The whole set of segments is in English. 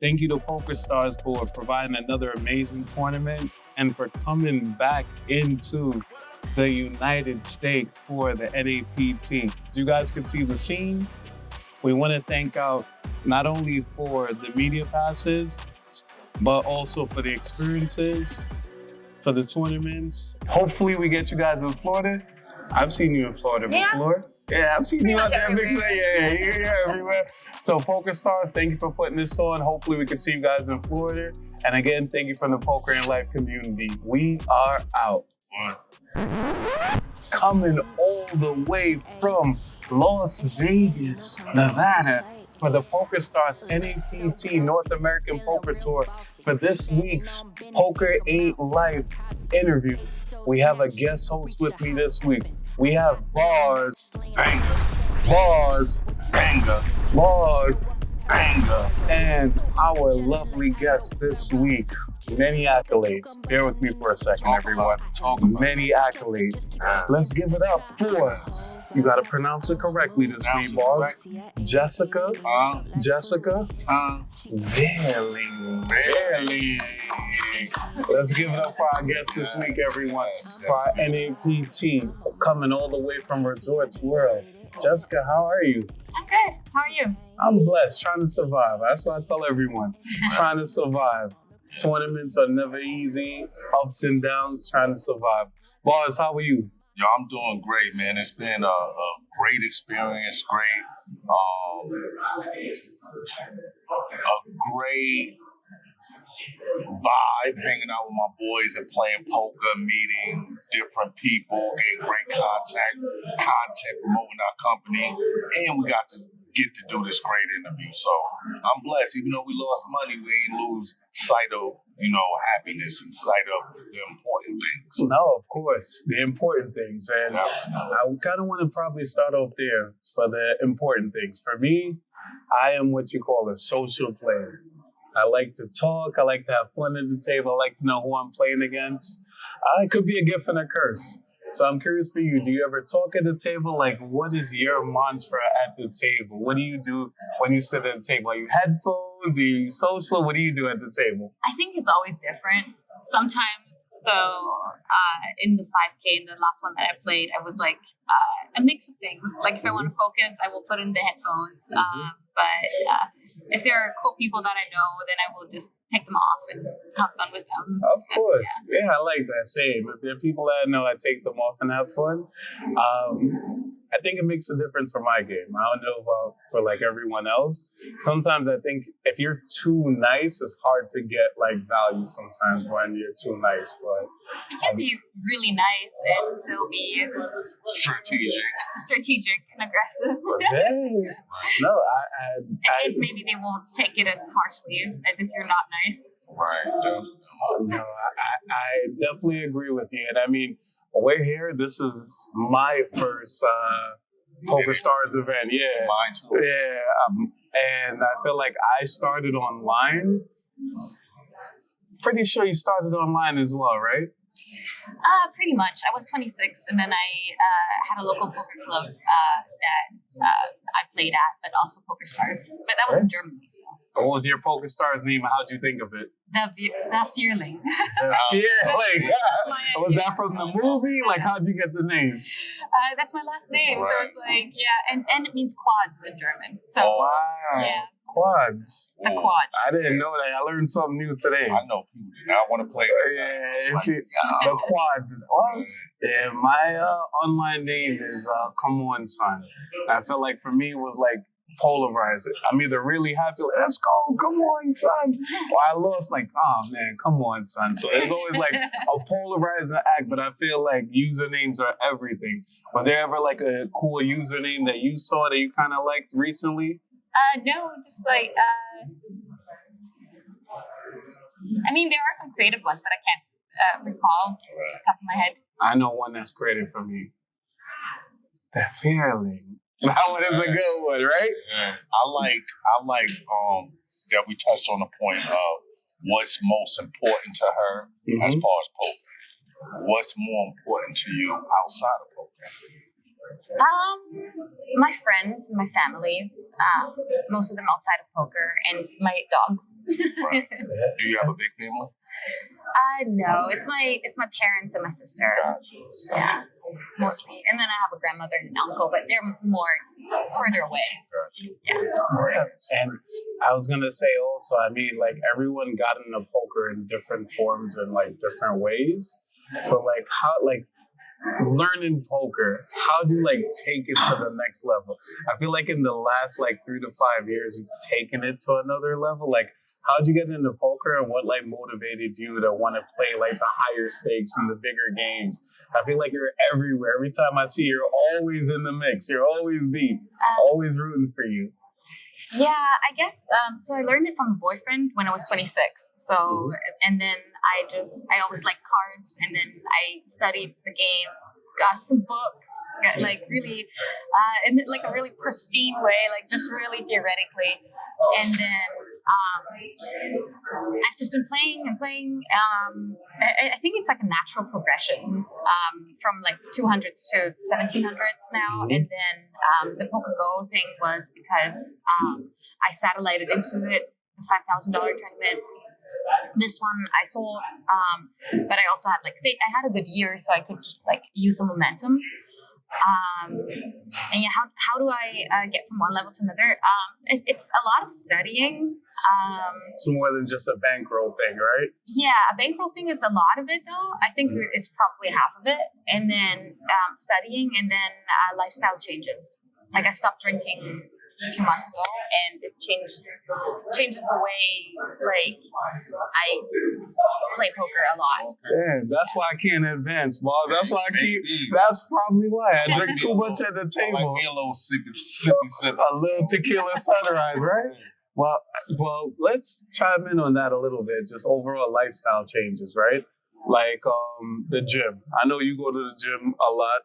Thank you to PokerStars for providing another amazing tournament and for coming back into the United States for the NAPT. As you guys can see the scene, we want to thank out not only for the media passes, but also for the experiences, for the tournaments. Hopefully we get you guys in Florida. I've seen you in Florida before. Yeah, I've seen you out there. Yeah, everywhere. So PokerStars, thank you for putting this on. Hopefully we can see you guys in Florida. And again, thank you from the Poker and Life community. We are out. Coming all the way from Las Vegas, Nevada, for the PokerStars NAPT North American Poker Tour for this week's Poker Ain't Life interview. We have a guest host with me this week. We have Bars Banger, Bars Banger, Bars Banger, and our lovely guest this week. Many accolades. Bear with me for a second, everyone. Many accolades. Let's give it up for, you got to pronounce it correctly this week, boss. Jessica Vierling. Let's give it up for our guest this week, everyone. For our NAPT, coming all the way from Resorts World. Jessica, how are you? I'm good. How are you? I'm blessed, trying to survive. That's what I tell everyone. Trying to survive. Tournaments are never easy. Ups and downs, trying to survive. Boss, how are you? Yo, I'm doing great, man. It's been a great experience, a great vibe, hanging out with my boys and playing poker, meeting different people, getting great content, promoting our company, and we got to get to do this great interview. So I'm blessed. Even though we lost money, we ain't lose sight of, happiness and sight of the important things. No, of course, the important things. And I kind of want to probably start off there for the important things. For me, I am what you call a social player. I like to talk. I like to have fun at the table. I like to know who I'm playing against. It could be a gift and a curse. So I'm curious for you, do you ever talk at the table? Like, what is your mantra at the table? What do you do when you sit at the table? Are you headphones? Are you social? What do you do at the table? I think it's always different. Sometimes, in the 5K, in the last one that I played, I was like a mix of things. Like if I want to focus, I will put in the headphones. But if there are cool people that I know, then I will just take them off and have fun with them. Of course. Yeah, I like that. Same. If there are people that I know, I take them off and have fun. I think it makes a difference for my game. I don't know about for like everyone else. Sometimes I think if you're too nice, it's hard to get like value sometimes when you're too nice. But you can be really nice and still be strategic and aggressive. Okay. No, and maybe they won't take it as harshly as if you're not nice. Right. No, I definitely agree with you. And I mean, we're here. This is my first PokerStars event. Yeah. Mine too. Yeah. And I feel like I started online. Pretty sure you started online as well, right? Pretty much. I was 26, and then I had a local poker club that I played at, but also PokerStars. But that was in Germany, so. What was your PokerStars name? How'd you think of it? The Vierling. Vierling. Was that from the movie? Like, how'd you get the name? That's my last name. Right. So it's like, yeah. And it means quads in German. So, wow. Yeah. Quads. A quad. I didn't know that. I learned something new today. I know people do not want to play. Yeah, see, the quads. Yeah, my online name is Come On Son. I feel like for me it was like polarized. I'm either really happy, like, let's go, come on, son. Or I lost, like, oh man, come on, son. So it's always like a polarizing act, but I feel like usernames are everything. Was there ever like a cool username that you saw that you kind of liked recently? No, just like, I mean, there are some creative ones, but I can't recall off the top of my head. I know one that's creative for me. The Vierling. That one is a good one, right? Yeah. I like that we touched on the point of what's most important to her as far as poker. What's more important to you outside of poker? My friends, my family, most of them outside of poker, and my dog, Right. Do you have a big family? No, it's my parents and my sister. Gotcha. Yeah, mostly, and then I have a grandmother and an uncle, but they're more further away. Gotcha. Yeah. And I was gonna say also, I mean, like everyone got into poker in different forms and like different ways. So like how like learning poker, how do you like take it to the next level? I feel like in the last like 3 to 5 years, you've taken it to another level. Like, how'd you get into poker and what like motivated you to want to play like the higher stakes and the bigger games? I feel like you're everywhere. Every time I see you, you're always in the mix. You're always deep, always rooting for you. Yeah, I guess. So I learned it from a boyfriend when I was 26. So, and then I always liked cards, and then I studied the game, got some books, got like really, in like a really pristine way, like just really theoretically. And then I've just been playing and playing. I think it's like a natural progression from like 200s to 1700s now. And then the Poker Go thing was because I satellited into it, the $5,000 tournament. This one I sold, but I also had like, say, I had a good year, so I could just like use the momentum. And yeah, how do I get from one level to another? It's a lot of studying. It's more than just a bankroll thing, right? Yeah, a bankroll thing is a lot of it, though. I think it's probably half of it. And then studying, and then lifestyle changes. Like I stopped drinking a few months ago, and it changes the way like I play poker a lot. Damn, that's why I can't advance, Bob. That's why I keep. That's probably why I drink too much at the table. Like me a little sippy. A little tequila sunrise, right? Well, let's chime in on that a little bit. Just overall lifestyle changes, right? Like the gym. I know you go to the gym a lot.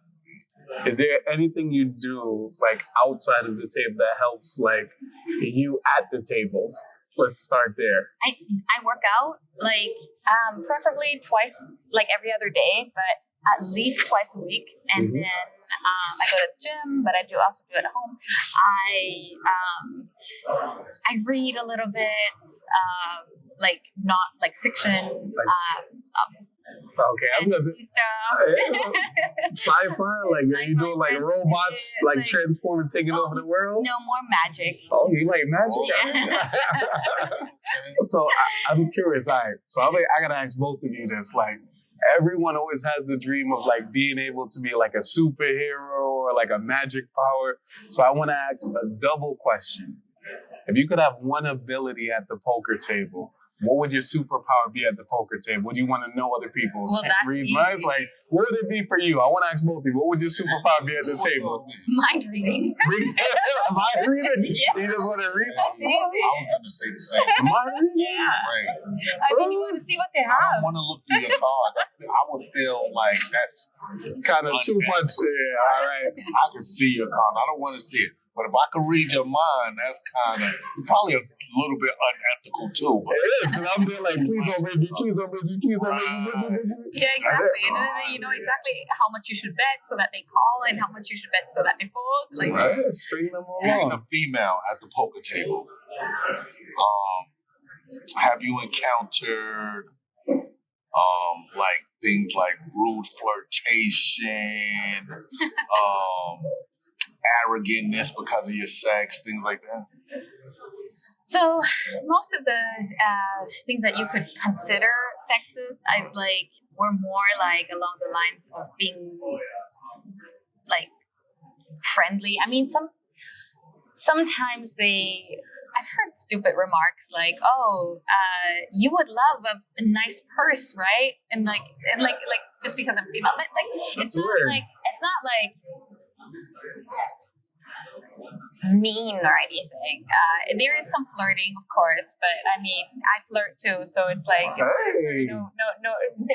Is there anything you do like outside of the table that helps like you at the tables? Let's start there. I work out like preferably twice, like every other day, but at least twice a week. And then I go to the gym, but I do also do it at home. I read a little bit, like not like fiction. Okay, I was gonna say stuff. sci-fi. Like are you doing like robots, like transform and taking over the world? No, more magic. Oh, you like magic? Oh, yeah. So I'm curious. All right, so I gotta ask both of you this. Like, everyone always has the dream of like being able to be like a superhero or like a magic power. So I want to ask a double question. If you could have one ability at the poker table, what would your superpower be at the poker table? Would you want to know other people's read minds? Like, what would it be for you? I want to ask both of you. What would your superpower be at the table? Mind reading. Mind reading? Yeah. You just want to read? That's easy. I was going to say the same. Mind reading? Yeah. Right. I mean, you want to see what they I have. don't want to look through your card. I would feel like that's kind of too much. Yeah, all right. I can see your card. I don't want to see it. But if I can read your mind, that's kind of probably a little bit unethical too. But it is, because I'm there like, please don't make me, please don't make me, please don't make me. Yeah, exactly. And then you know exactly how much you should bet so that they call, and how much you should bet so that they fold. Like, right, string them being along. a female at the poker table, have you encountered like things like rude flirtation, arrogantness because of your sex, things like that? so most of the things that you could consider sexist, I like were more like along the lines of being like friendly. I mean, sometimes I've heard stupid remarks like, "Oh, you would love a nice purse, right?" And like just because I'm female, but like it's not like mean or anything. There is some flirting, of course, but I mean, I flirt too, so it's like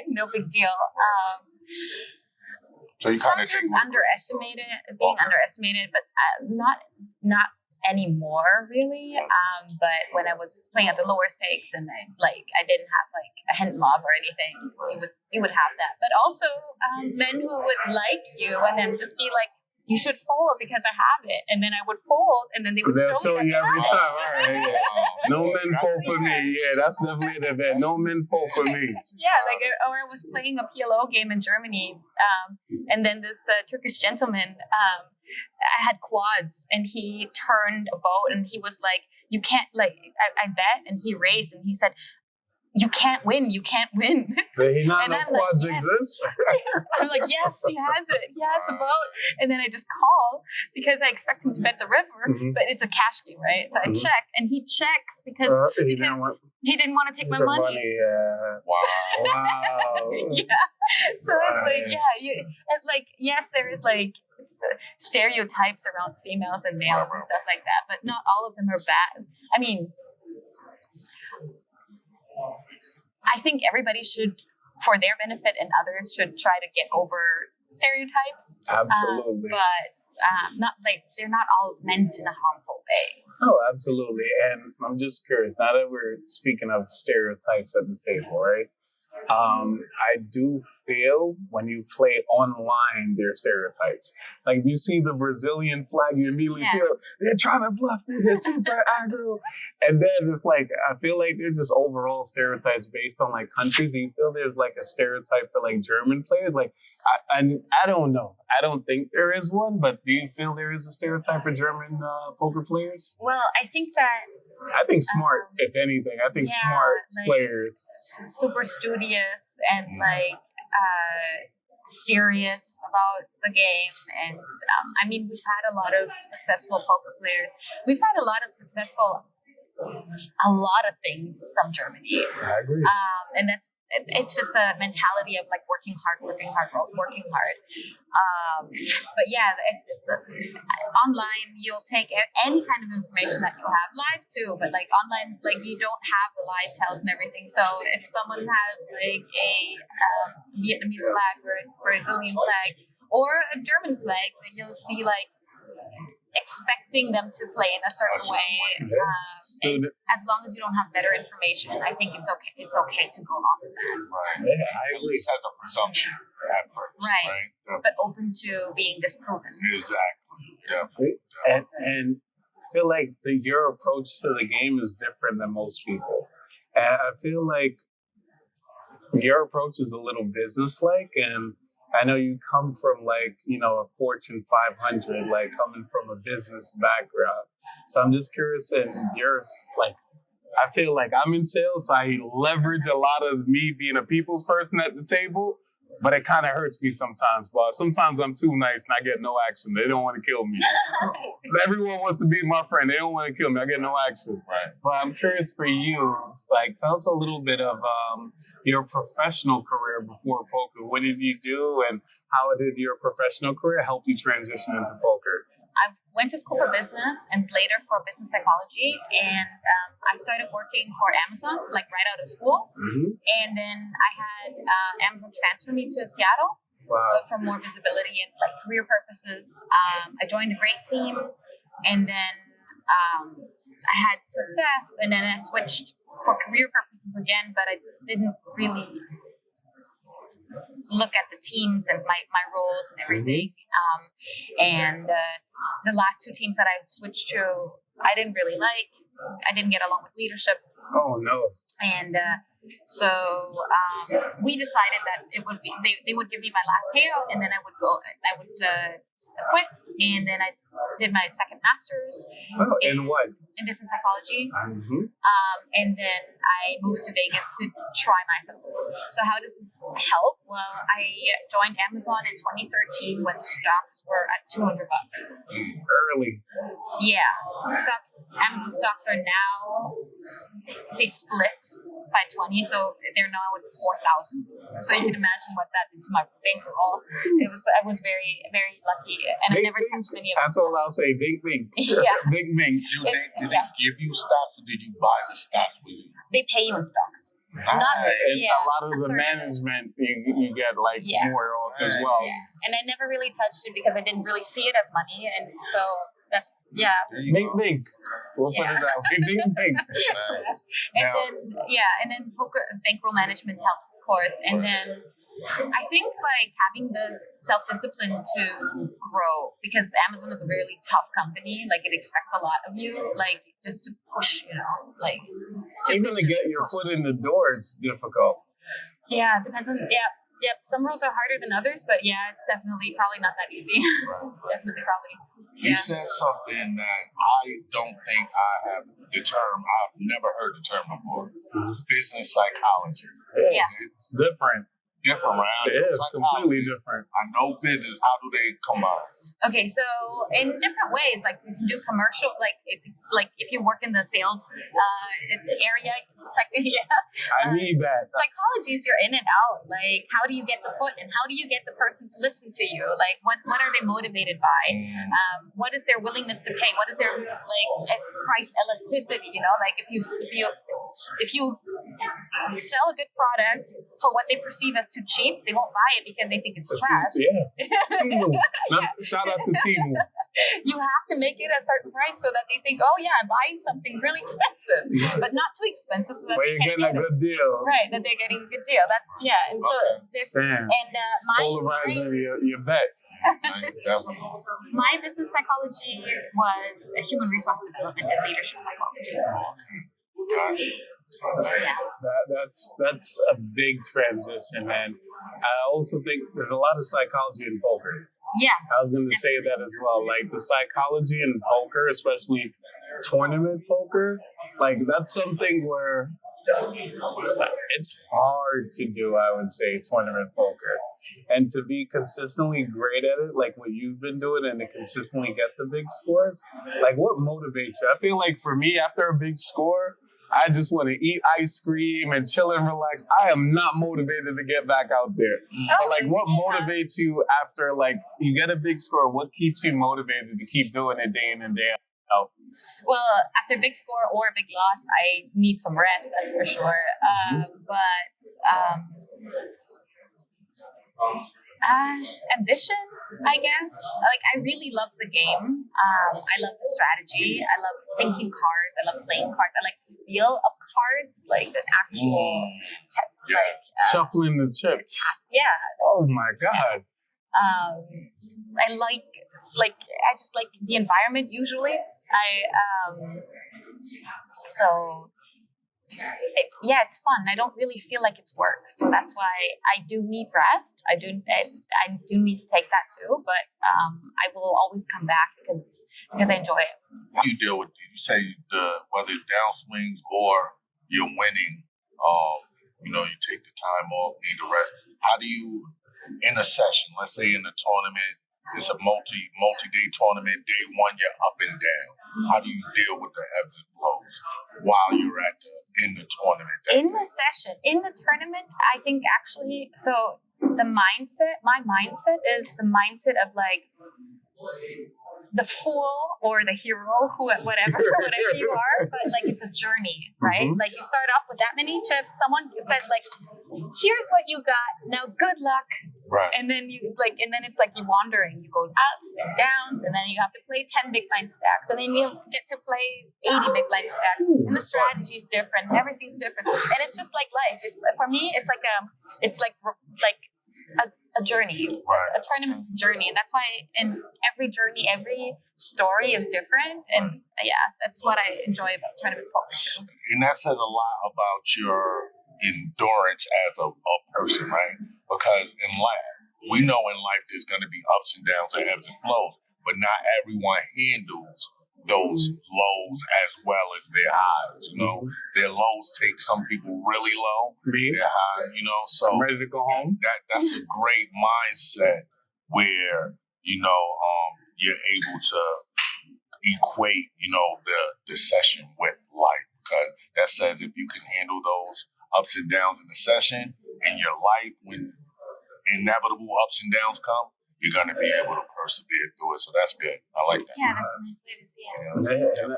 no big deal. So you kind of sometimes underestimated, but not anymore really. But when I was playing at the lower stakes and I didn't have like a hand mob or anything, you would have that. But also men who would like you and then just be like you should fold because I have it. And then I would fold, and then they would They'll show show me you that every they have time. it. All right, yeah. No men fold for me. Yeah, that's definitely the event. No men fold for me. Yeah, like, or I was playing a PLO game in Germany, and then this Turkish gentleman, I had quads, and he turned a boat, and he was like, "You can't, like, I bet," and he raised, and he said, "You can't win. You can't win." Did he not And know I'm like, quads yes. exist? I'm like, yes, he has it. He has the boat. And then I just call because I expect him to bet the river, Mhm. but it's a cash game, right? So I Mhm. check, and he checks because He didn't want he didn't want to take my the money. Yeah. Wow. Wow. Yeah. So it's like, Right. yeah, and like, yes, there is like stereotypes around females and males and stuff like that, but not all of them are bad. I mean, I think everybody should, for their benefit and others, should try to get over stereotypes. Absolutely. But not like they're not all meant in a harmful way. Oh, absolutely. And I'm just curious, now that we're speaking of stereotypes at the table, right? I do feel when you play online, there's stereotypes. Like if you see the Brazilian flag, you immediately feel they're trying to bluff me, they're super aggro. And then just like, I feel like they're just overall stereotypes based on like countries. Do you feel there's like a stereotype for like German players? Like, I don't know. I don't think there is one, but do you feel there is a stereotype for German poker players? Well, I think that I think smart, if anything. I think smart like, players. super studious and like serious about the game. And I mean, we've had a lot of successful poker players. We've had a lot of things from Germany. I agree. And it's just the mentality of like working hard. But yeah, online you'll take any kind of information that you have, live too, but like online, like you don't have the live tells and everything. So if someone has like a Vietnamese flag or a Brazilian flag or a German flag, then you'll be like expecting them to play in a certain way. And as long as you don't have better information, I think it's okay. It's okay to go off of that. Right. Yeah, I At least has a presumption at first. Right. But open to being disproven. Exactly. Definitely. and I feel like your approach to the game is different than most people. And I feel like your approach is a little business-like, and I know you come from like, a Fortune 500, like coming from a business background. So I'm just curious, and yours, like, I feel like I'm in sales, so I leverage a lot of me being a people's person at the table, but it kind of hurts me sometimes, boss. Sometimes I'm too nice and I get no action. They don't want to kill me. Everyone wants to be my friend. They don't want to kill me. I get no action. Right. But I'm curious for you, like, tell us a little bit of your professional career before poker. What did you do, and how did your professional career help you transition into poker? I went to school for business and later for business psychology, and I started working for Amazon, like right out of school. Mm-hmm. And then I had Amazon transfer me to Seattle for more visibility and like career purposes. I joined a great team, and then I had success, and then I switched for career purposes again, but I didn't really look at the teams and my roles and everything. And the last two teams that I switched to, I didn't really like. I didn't get along with leadership. Oh, no. And so we decided that it would be they would give me my last payout, and then I would quit, and then I did my second master's in what? In business psychology. Mm-hmm. And then I moved to Vegas to try myself. So how does this help? Well, I joined Amazon in 2013 when stocks were at $200. Early. Yeah, Amazon stocks are now, they split by 20, so they're now at 4,000. So you can imagine what that did to my bankroll. I was very, very lucky, and I never touched any of them. That's all I'll say. Big. Yeah. Big. Did they give you stocks, or did you buy the stocks with you? They pay you in stocks. Nice. And Yeah, a lot of the management, you get like more off as well. Yeah. And I never really touched it because I didn't really see it as money, and so that's Big. We'll put it that way. Big. And then poker bankroll management helps, of course. And then I think like having the self-discipline to grow, because Amazon is a really tough company. Like it expects a lot of you, like just to push, like Even push to get your push. foot in the door, it's difficult. Yeah, it depends on Yep. Some rules are harder than others, but yeah, it's definitely probably not that easy. Definitely, probably. You said something that I don't think I have the term. I've never heard the term before. Business psychology. Yeah. It's Different. different, right? It is completely different. I know business. How do they combine? Okay, so in different ways, like you can do commercial, like if you work in the sales area, I need that. Psychology is you're in and out. Like, how do you get the foot, and how do you get the person to listen to you? Like, what are they motivated by? What is their willingness to pay? What is their price elasticity? Like if you sell a good product for what they perceive as too cheap, they won't buy it because they think it's trash. Yeah. Timu. Shout out to Timu. You have to make it a certain price so that they think, oh yeah, I'm buying something really expensive, but not too expensive, so that Where you're getting a good deal. Right, that they're getting a good deal. And so there's polarizing your bet. My business psychology was a human resource development and leadership psychology. Gotcha. That's a big transition, man. I also think there's a lot of psychology in poker. Yeah. I was going to say that as well. Like the psychology in poker, especially tournament poker, like that's something where it's hard to do, I would say, tournament poker. And to be consistently great at it, like what you've been doing, and to consistently get the big scores, like what motivates you? I feel like for me, after a big score, I just want to eat ice cream and chill and relax. I am not motivated to get back out there. But like, what motivates you after like you get a big score? What keeps you motivated to keep doing it day in and day out? Well, after a big score or a big loss, I need some rest. That's for sure. Ambition, I guess. Like, I really love the game. I love the strategy. I love thinking cards. I love playing cards. I like the feel of cards, like the actual, shuffling the chips. Yeah. Oh my God. I just like the environment usually. It's fun. I don't really feel like it's work, so that's why I do need rest. I do need to take that too, but I will always come back because I enjoy it. How do you deal with you say whether it's downswings or you're winning? You take the time off, need the rest. How do you in a session? Let's say in a tournament. It's a multi-day tournament. Day one, you're up and down. How do you deal with the ebbs and flows while you're in the tournament? In the session, in the tournament, I think actually, so my mindset is the mindset of like the fool or the hero, whatever you are, but like it's a journey, right? Mm-hmm. Like you start off with that many chips. Someone said like, here's what you got. Now good luck. Right. And then it's like you're wandering. You go ups and downs, and then you have to play 10 big blind stacks, and then you get to play 80 big blind stacks. And the strategy is different. Everything's different, and it's just like life. It's for me. It's like a journey. Right. A tournament's a journey, and that's why in every journey, every story is different. And that's what I enjoy about tournament poker. And that says a lot about your endurance as a person, right? Because in life, we know in life there's going to be ups and downs and ebbs and flows, but not everyone handles those lows as well as their highs. Their lows take some people really low. Their high, so I'm ready to go home. That's a great mindset where you're able to equate the session with life, because that says if you can handle those ups and downs in the session in your life, when inevitable ups and downs come, you're going to be able to persevere through it. So that's good. I like that. Yeah, that's a nice way to see it. Yeah.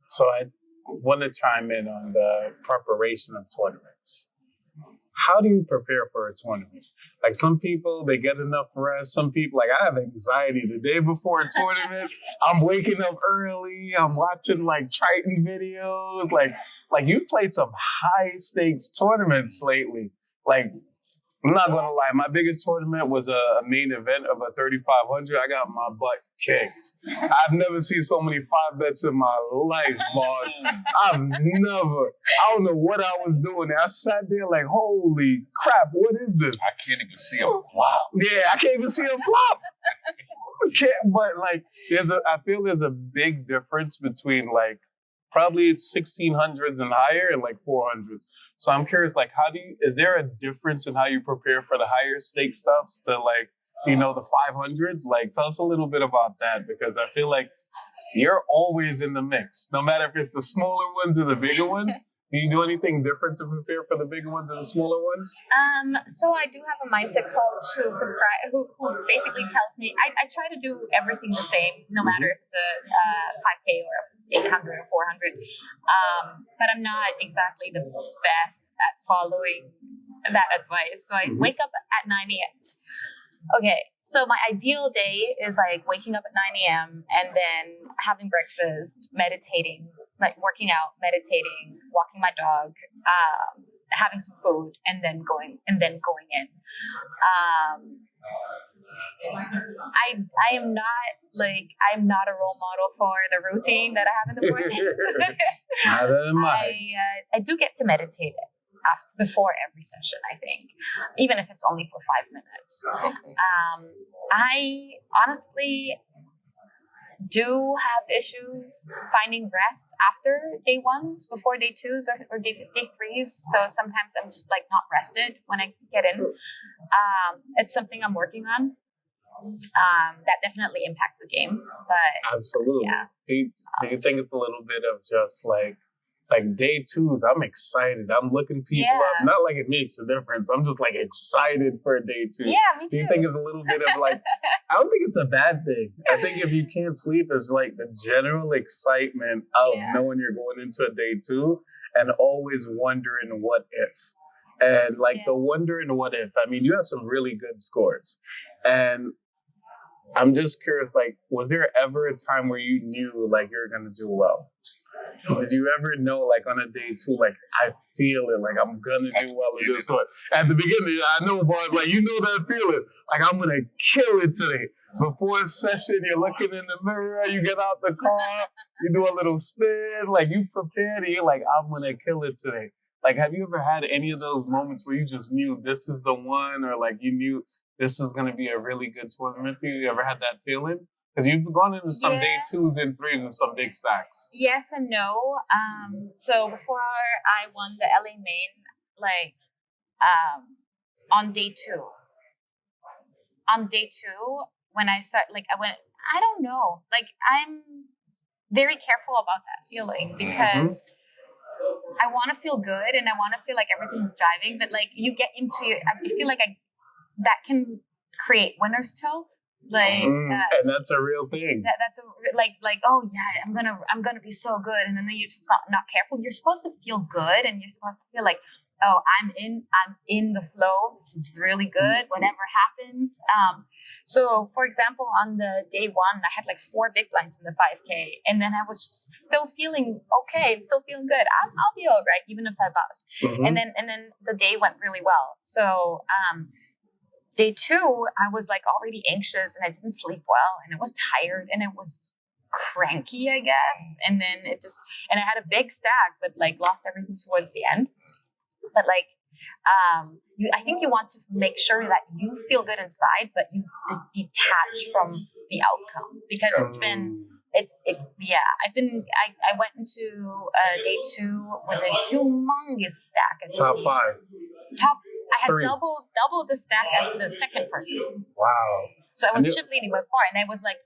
So I want to chime in on the preparation of tournaments. How do you prepare for a tournament? Like some people, they get enough rest. Some people, like I have anxiety the day before a tournament. I'm waking up early. I'm watching like Triton videos. Like you've played some high stakes tournaments lately. Like I'm not gonna lie. My biggest tournament was a main event of a 3,500. I got my butt kicked. I've never seen so many 5-bets in my life, boss. I've never. I don't know what I was doing. I sat there like, holy crap, what is this? I can't even see a flop. Yeah, I can't even see a flop. But like, I feel there's a big difference between like probably 1600s and higher and like 400s. So I'm curious, like, is there a difference in how you prepare for the higher stake stuffs to like, the 500s? Like, tell us a little bit about that, because I feel like you're always in the mix, no matter if it's the smaller ones or the bigger ones. Do you do anything different to prepare for the bigger ones and the smaller ones? So I do have a mindset coach who basically tells me I try to do everything the same, no matter if it's a 5K or 800 or 400. But I'm not exactly the best at following that advice. So I wake up at 9 a.m. Okay, so my ideal day is like waking up at 9 a.m. and then having breakfast, meditating, like working out, meditating, walking my dog, having some food, and then going in. I'm not a role model for the routine that I have in the mornings. I do get to meditate before every session, I think, even if it's only for 5 minutes. I honestly do have issues finding rest after day ones, before day twos or day threes. So sometimes I'm just like not rested when I get in. It's something I'm working on. That definitely impacts the game, but absolutely. Yeah. Do you think it's a little bit of just like day twos? I'm excited. I'm looking people up. Not like it makes a difference. I'm just like excited for a day two. Yeah, me too. Do you think it's a little bit of like, I don't think it's a bad thing. I think if you can't sleep, it's like the general excitement of knowing you're going into a day two and always wondering what if. And like the wondering what if, I mean, you have some really good scores. And I'm just curious, like, was there ever a time where you knew like you're going to do well? Did you ever know, like, on a day two, like, I feel it, like, I'm gonna do well in this one? At the beginning, I know, boys, like, you know that feeling, like, I'm gonna kill it today. Before a session, you're looking in the mirror, you get out the car, you do a little spin, like, you prepared, and you're like, I'm gonna kill it today. Like, have you ever had any of those moments where you just knew this is the one, or, like, you knew this is gonna be a really good tournament for you? You ever had that feeling? Because you've gone into some day twos and threes and some big stacks. Yes and no. So before I won the LA main, like on day two, when I start, like I don't know, like I'm very careful about that feeling because I want to feel good and I want to feel like everything's jiving, but like you get into, I feel like that can create winner's tilt. Like and that's a real thing. That's oh yeah, I'm gonna be so good, and then you're just not careful. You're supposed to feel good, and you're supposed to feel like, oh, I'm in the flow. This is really good. Whatever happens. So for example, on the day one, I had like 4 big blinds in the 5K, and then I was still feeling okay and still feeling good. I'll be all right, even if I bust. And then the day went really well. So day two, I was like already anxious and I didn't sleep well and I was tired and I was cranky, I guess. And then and I had a big stack, but like lost everything towards the end. But like, I think you want to make sure that you feel good inside, but you detach from the outcome because I went into day two with a humongous stack. Top 5. I had double the stack as the second person. Wow. So I was chip leading by 4, and I was like,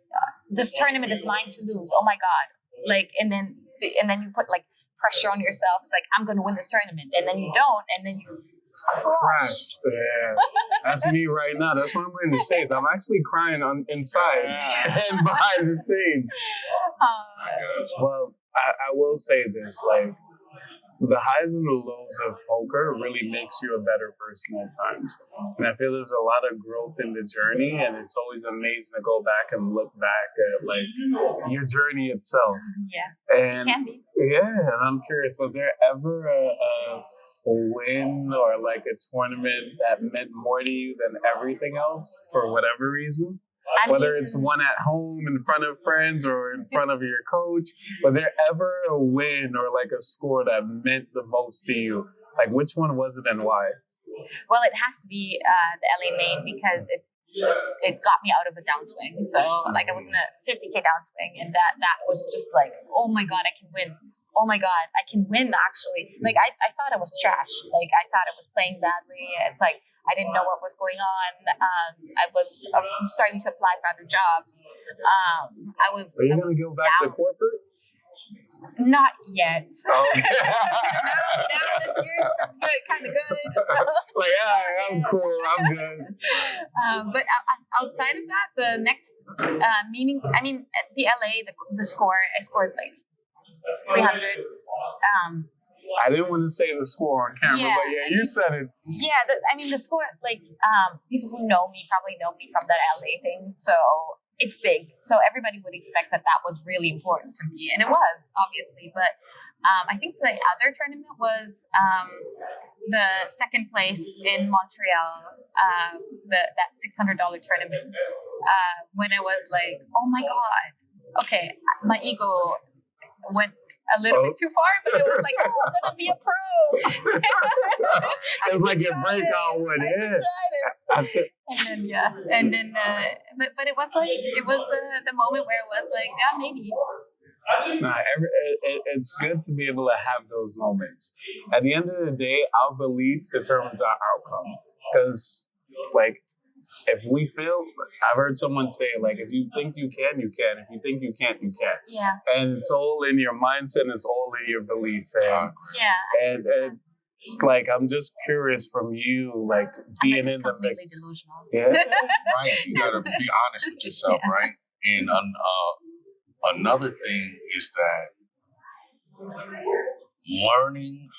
this tournament is mine to lose. Oh my God. Like, and then you put like pressure on yourself. It's like, I'm going to win this tournament. And then you don't, and then you crush. Yeah. That's me right now. That's why I'm wearing the shades. I'm actually crying inside and behind the scenes. Well, I will say this, like, the highs and the lows of poker really makes you a better person at times. And I feel there's a lot of growth in the journey, and it's always amazing to go back and look back at like your journey itself. Yeah. And it can be. Yeah, and I'm curious, was there ever win or like a tournament that meant more to you than everything else for whatever reason? Whether it's one at home in front of friends or in front of your coach, was there ever a win or like a score that meant the most to you? Like, which one was it and why? Well, it has to be the LA main because it got me out of a downswing. So like I was in a 50K downswing, and that was just like, oh my God, I can win. Oh my God, I can win actually. Like I thought I was trash. Like I thought I was playing badly. It's like I didn't know what was going on. I was starting to apply for other jobs. Are you going to go back to corporate? Not yet. Oh. now this year is good, kind of good. So. Like, all right, I'm cool. I'm good. But outside of that, the next meaning, I mean, at the LA, the score, I scored like 300. I didn't want to say the score on camera, but you said it. Yeah, the score, like, people who know me probably know me from that LA thing, so it's big. So everybody would expect that was really important to me, and it was, obviously. But I think the other tournament was the second place in Montreal, that $600 tournament, when I was like, oh my God, okay, my ego went a little bit too far, but it was like, oh, I'm gonna be a pro. It was like your breakout one, and then but it was like the moment where it was like, yeah, maybe. It's good to be able to have those moments. At the end of the day, our belief determines our outcome. Because, like, if we fail, I've heard someone say, like, if you think you can, you can. If you think you can't, you can't. Yeah. And it's all in your mindset, and it's all in your belief. And, and it's like, I'm just curious from you, like, being in the mix. Delusional. Yeah. Right. You got to be honest with yourself, right? And another thing is that learning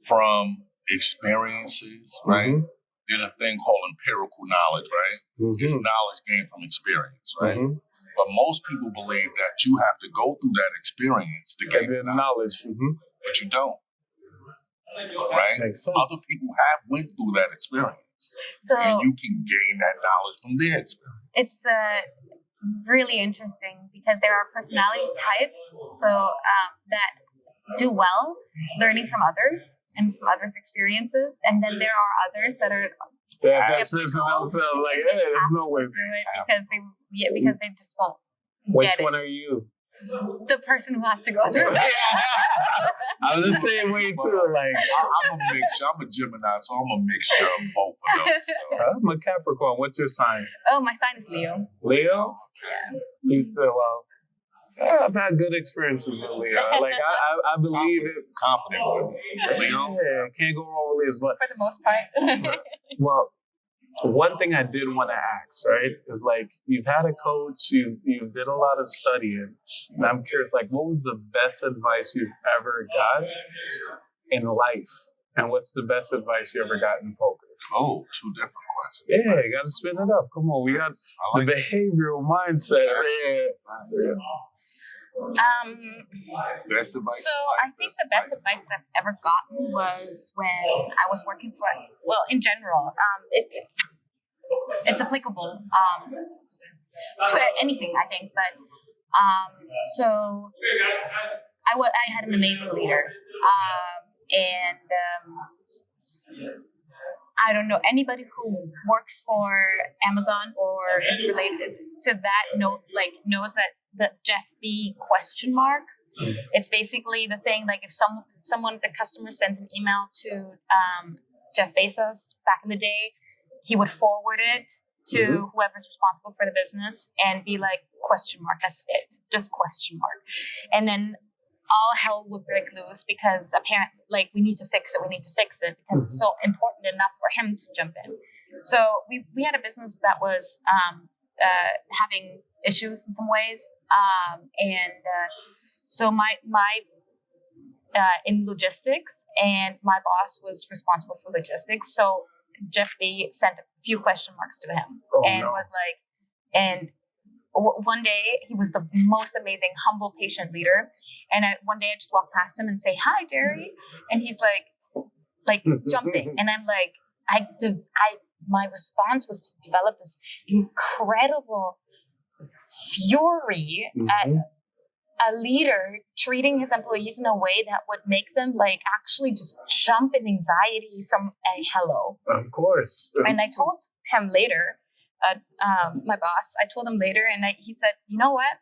from experiences, right? Mm-hmm. There's a thing called empirical knowledge, right? Mm-hmm. It's knowledge gained from experience, right? Mm-hmm. But most people believe that you have to go through that experience to gain the knowledge. Mm-hmm. But you don't. Right? Other people have went through that experience. So, and you can gain that knowledge from their experience. It's really interesting because there are personality types that do well learning from others and from others' experiences, and then there are others that are that's themselves like, hey, there's no way because they just won't. Which one are you? The person who has to go through it. I'm the same way too. Like I'm a mixture. I'm a Gemini, so I'm a mixture of both of those. So. I'm a Capricorn. What's your sign? Oh, my sign is Leo. Leo? Yeah. Well, I've had good experiences with Leo. Like I believe it. Confident with Leo. Yeah, can't go wrong with Leo. But for the most part. Well, one thing I did want to ask, right, is like you've had a coach, you did a lot of studying, and I'm curious, like, what was the best advice you've ever got in life, and what's the best advice you ever got in poker? Oh, two different questions. Yeah, you got to spin it up. Come on, we got the behavioral mindset. Yeah. Best advice. So I think the best advice that I've ever gotten was when I was working for, well, in general, it's applicable to anything, I think. But so I had an amazing leader, and I don't know, anybody who works for Amazon or is related to that knows that the Jeff B ? It's basically the thing, like if the customer sends an email to Jeff Bezos back in the day, he would forward it to whoever's responsible for the business and be like, ? That's it, just ? And then all hell would break loose because apparently, like, we need to fix it because it's so important enough for him to jump in. So we had a business that was having issues in some ways, and so my in logistics, and my boss was responsible for logistics. So Jeff B sent a few ? To him, was like, and one day he was the most amazing, humble, patient leader. And one day I just walked past him and say, "Hi, Jerry," and he's like, like jumping. And I'm like, my response was to develop this incredible fury at a leader treating his employees in a way that would make them like actually just jump in anxiety from a hello. Of course. And I told him later, my boss, I told him later, and he said, you know what?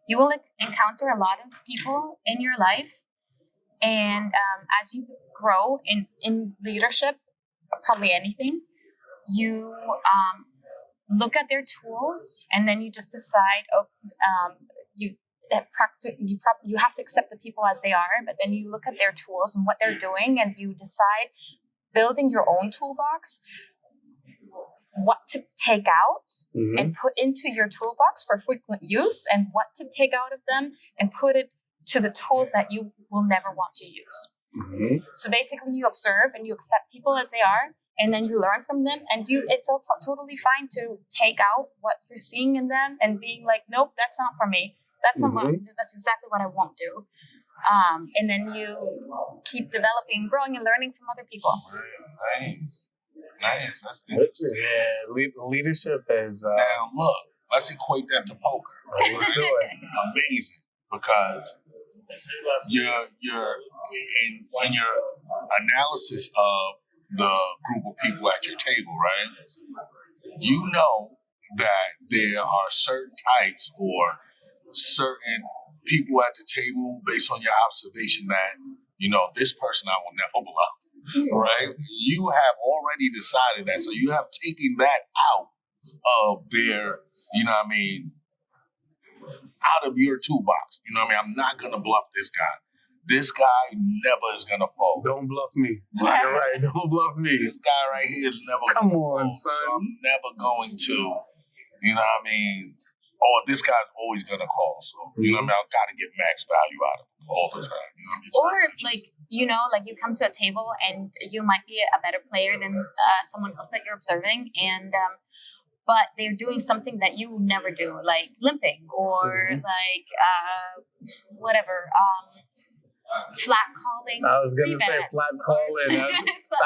You will encounter a lot of people in your life. And as you grow in leadership, probably anything, you look at their tools, and then you just decide, you have to accept the people as they are, but then you look at their tools and what they're doing, and you decide, building your own toolbox, what to take out and put into your toolbox for frequent use, and what to take out of them and put it to the tools that you will never want to use. So basically you observe and you accept people as they are, and then you learn from them, and it's totally fine to take out what you're seeing in them and being like, nope, that's not for me. That's not that's exactly what I won't do. And then you keep developing, growing, and learning from other people. Nice. That's interesting. Yeah, leadership is. Now look, let's equate that to poker. Let's do it. Amazing, because in your analysis of the group of people at your table, right? You know that there are certain types or certain people at the table based on your observation that, you know, this person I will never bluff, right? You have already decided that. So you have taken that out of their, you know what I mean, out of your toolbox. You know what I mean? I'm not going to bluff this guy. This guy never is going to fold. Don't bluff me. Right. You're right. Don't bluff me. This guy right here is never Come gonna on, fold. son. So I'm never going to, you know what I mean? Or this guy's always going to call. So, you know what I mean? I've got to get max value out of him all the time. You know what I mean? Or if, like, you know, like you come to a table and you might be a better player than someone else that you're observing, and but they're doing something that you never do, like limping or like whatever, flat calling. I was gonna say flat calling.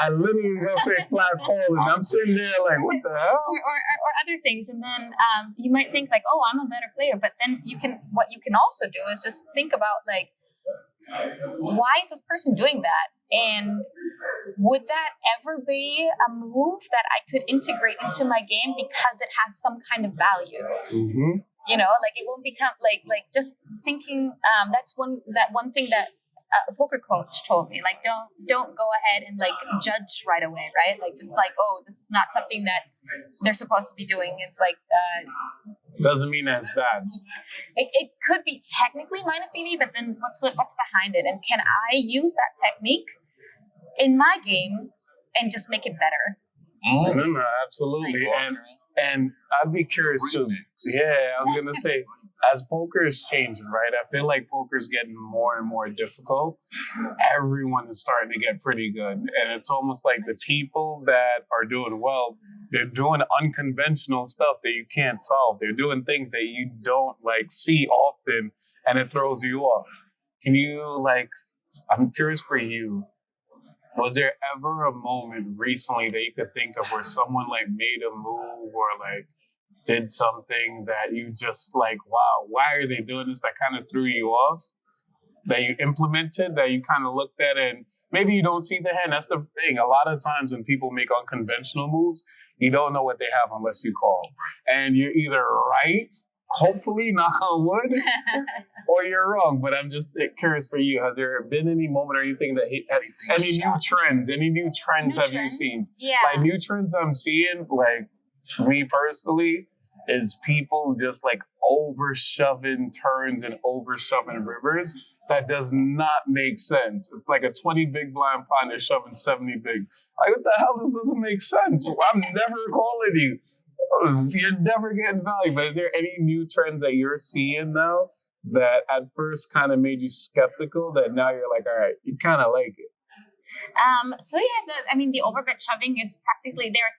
I literally was gonna say flat calling. I'm sitting there like, what the hell? Or other things, and then you might think like, oh, I'm a better player, but then what you can also do is just think about like, why is this person doing that? And would that ever be a move that I could integrate into my game because it has some kind of value? You know, like it won't become like just thinking. That's one thing that a poker coach told me. Like, don't go ahead and like judge right away, right? Like just like, oh, this is not something that they're supposed to be doing. It's like doesn't mean that it's bad. It could be technically minus EV, but then what's behind it? And can I use that technique in my game and just make it better? No, absolutely. And I'd be curious too. Yeah, I was gonna say, as poker is changing, right? I feel like poker is getting more and more difficult. Everyone is starting to get pretty good, and it's almost like the people that are doing well, they're doing unconventional stuff that you can't solve. They're doing things that you don't like see often, and it throws you off. Can you I'm curious for you. Was there ever a moment recently that you could think of where someone like made a move or like did something that you just like, wow, why are they doing this? That kind of threw you off, that you implemented, that you kind of looked at and maybe you don't see the hand. That's the thing. A lot of times when people make unconventional moves, you don't know what they have unless you call. And you're either right, hopefully, knock on wood, or you're wrong. But I'm just curious for you. Has there been any moment or anything that any new trends? Any new trends have you seen? Yeah. Like new trends I'm seeing, like me personally, is people just like over shoving turns and over shoving rivers. That does not make sense. It's like a 20 big blind pot, they're shoving 70 bigs. Like, what the hell? This doesn't make sense. I'm never calling you. You're never getting value. But is there any new trends that you're seeing now that at first kind of made you skeptical that now you're like, all right, you kind of like it? So yeah, the overbet shoving is practically they're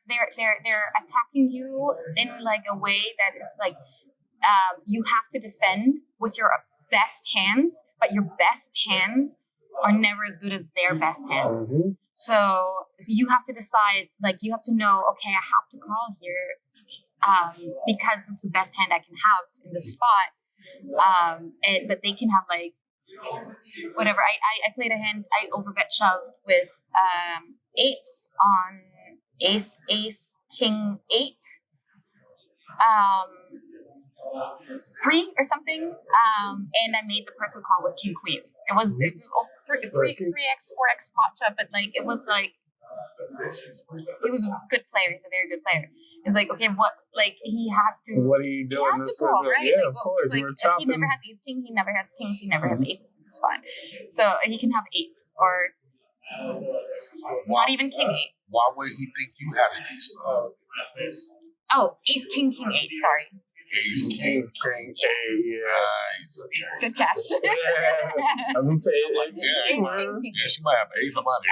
attacking you in like a way that like you have to defend with your best hands, but your best hands are never as good as their best hands. So you have to decide, like, you have to know, okay, I have to call here because this is the best hand I can have in the spot. But they can have, like, whatever. I played a hand, I overbet shoved with eights on ace, king, eight, 3 or something. And I made the person call with king, queen. It was 3x, 4x pot shot, but like, it was like, he was a good player. He's a very good player. It's like, okay, what, like, he has to. What are you doing? He has to call, right? Yeah, like, of course. Like, We're chopping. he never has ace king. He never has kings. He never has aces in the spot. So he can have eights or not even king eight. Why would he think you had an ace? Oh, ace king, king eight. Sorry. Ace king. King, Nice. Okay. Good catch. yeah. I was gonna say, Yeah, she might have an ace of money.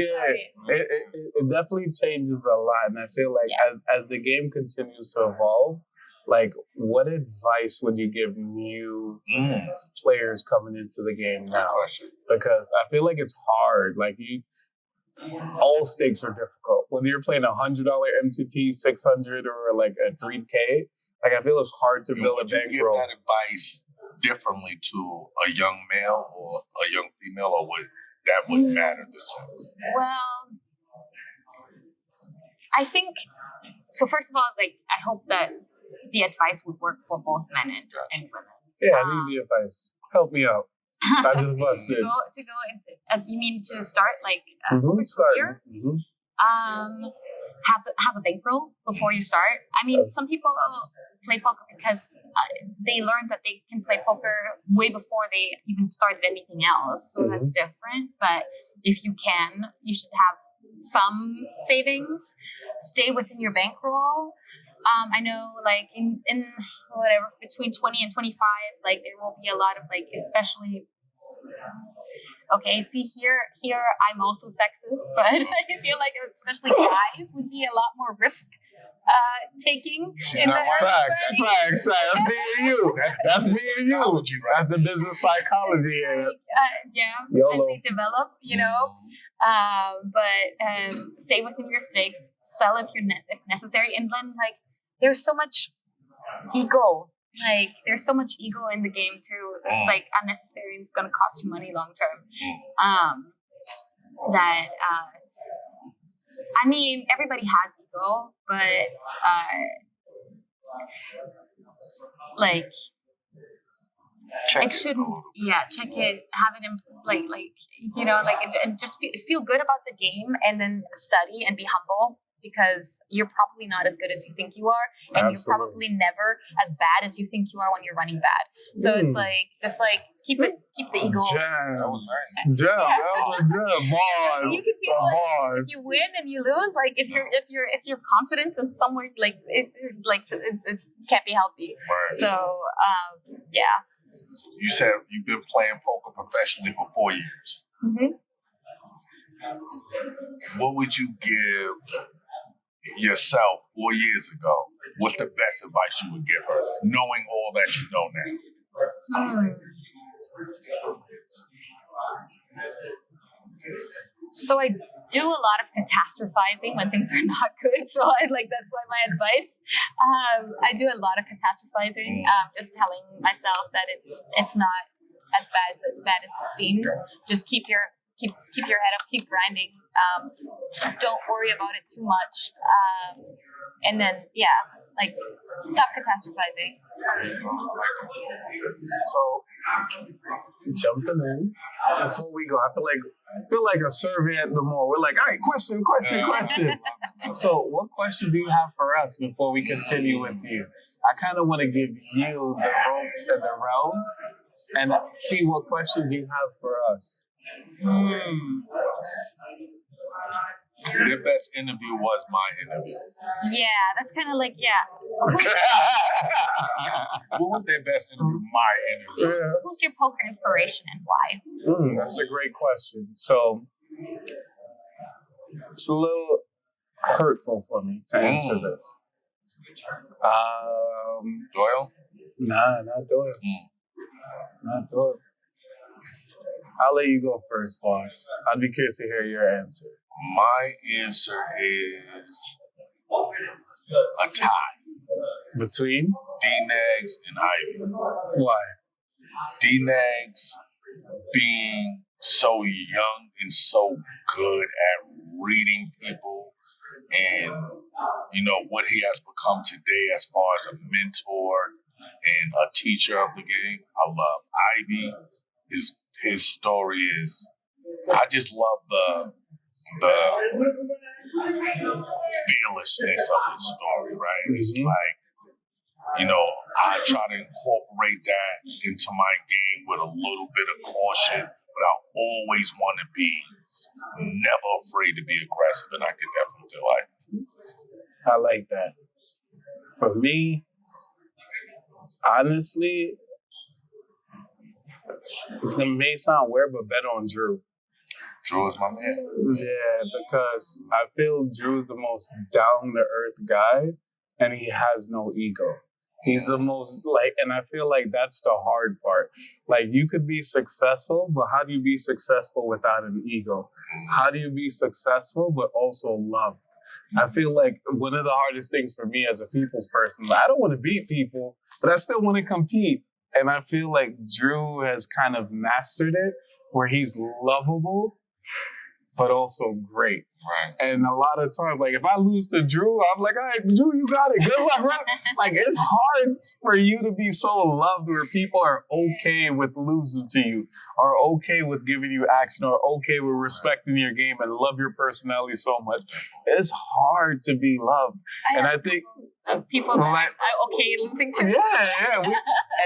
yeah. It definitely changes a lot, and I feel like as the game continues to evolve, like, what advice would you give new players coming into the game now? Because I feel like it's hard. Like, all stakes are difficult. Whether you're playing $100 MTT, 600, or like a 3K, like, I feel it's hard to build a bankroll. Would you give that advice differently to a young male or a young female, or wouldn't matter the same? Well, I think so. First of all, like, I hope that the advice would work for both men and women. Yeah, I need the advice. Help me out. I just busted. to go. You mean to start, like, start here? Have a bankroll before you start. I mean, some people play poker because they learned that they can play poker way before they even started anything else. So that's different. But if you can, you should have some savings. Stay within your bankroll. I know, like, in whatever, between 20 and 25, like, there will be a lot of, like, especially. Okay, see, here I'm also sexist, but I feel like especially guys would be a lot more risk taking. Facts. That's me and you. That's me and you. That's the business psychology here. As they develop, but stay within your stakes, sell if necessary, and then, like, there's so much ego. Like, there's so much ego in the game too. It's like unnecessary and it's gonna cost you money long term. I mean, everybody has ego, but like, it shouldn't. Yeah, check it. Have it in and just feel good about the game, and then study and be humble. Because you're probably not as good as you think you are, and you're probably never as bad as you think you are when you're running bad. So it's like, just like keep the ego. Bars. You can feel like if you win and you lose, like, if your confidence is somewhere, like, it's can't be healthy. Right. So yeah. You said you've been playing poker professionally for 4 years. Mm-hmm. What would you give yourself 4 years ago? What's the best advice you would give her, knowing all that you know now? So I do a lot of catastrophizing when things are not good. So that's why my advice. I do a lot of catastrophizing, just telling myself that it's not as bad as it seems. Just keep your head up, keep grinding. Don't worry about it too much. And then, stop catastrophizing. So, jumping in, before we go, I feel like a survey at the mall. We're like, all right, question. So, what question do you have for us before we continue with you? I kind of want to give you the rope and the realm and see what questions you have for us. Their best interview was my interview. Yeah, that's kind of like, What was their best interview? My interview. Who's your poker inspiration and why? That's a great question. So, it's a little hurtful for me to answer this. Doyle? Nah, not Doyle. Not Doyle. I'll let you go first, boss. I'd be curious to hear your answer. My answer is a tie. Between? D-Nags and Ivy. Why? D-Nags being so young and so good at reading people and, you know, what he has become today as far as a mentor and a teacher of the game. I love Ivy. His story is, I just love the fearlessness of his story, right? It's like, you know, I try to incorporate that into my game with a little bit of caution, but I always want to be never afraid to be aggressive, and I can definitely feel like I like that. For me, honestly, it's gonna may sound weird, but bet on Drew. Drew is my man. Yeah, because I feel Drew's the most down to earth guy, and he has no ego. He's the most and I feel like that's the hard part. Like, you could be successful, but how do you be successful without an ego? How do you be successful but also loved? I feel like one of the hardest things for me as a people's person, I don't want to beat people, but I still want to compete. And I feel like Drew has kind of mastered it, where he's lovable, but also great. Right. And a lot of times, like, if I lose to Drew, I'm like, all right, Drew, you got it. Good luck, right? Like, it's hard for you to be so loved where people are okay with losing to you, are okay with giving you action, or okay with respecting your game and love your personality so much. It's hard to be loved. And I think people that are okay losing to. Yeah.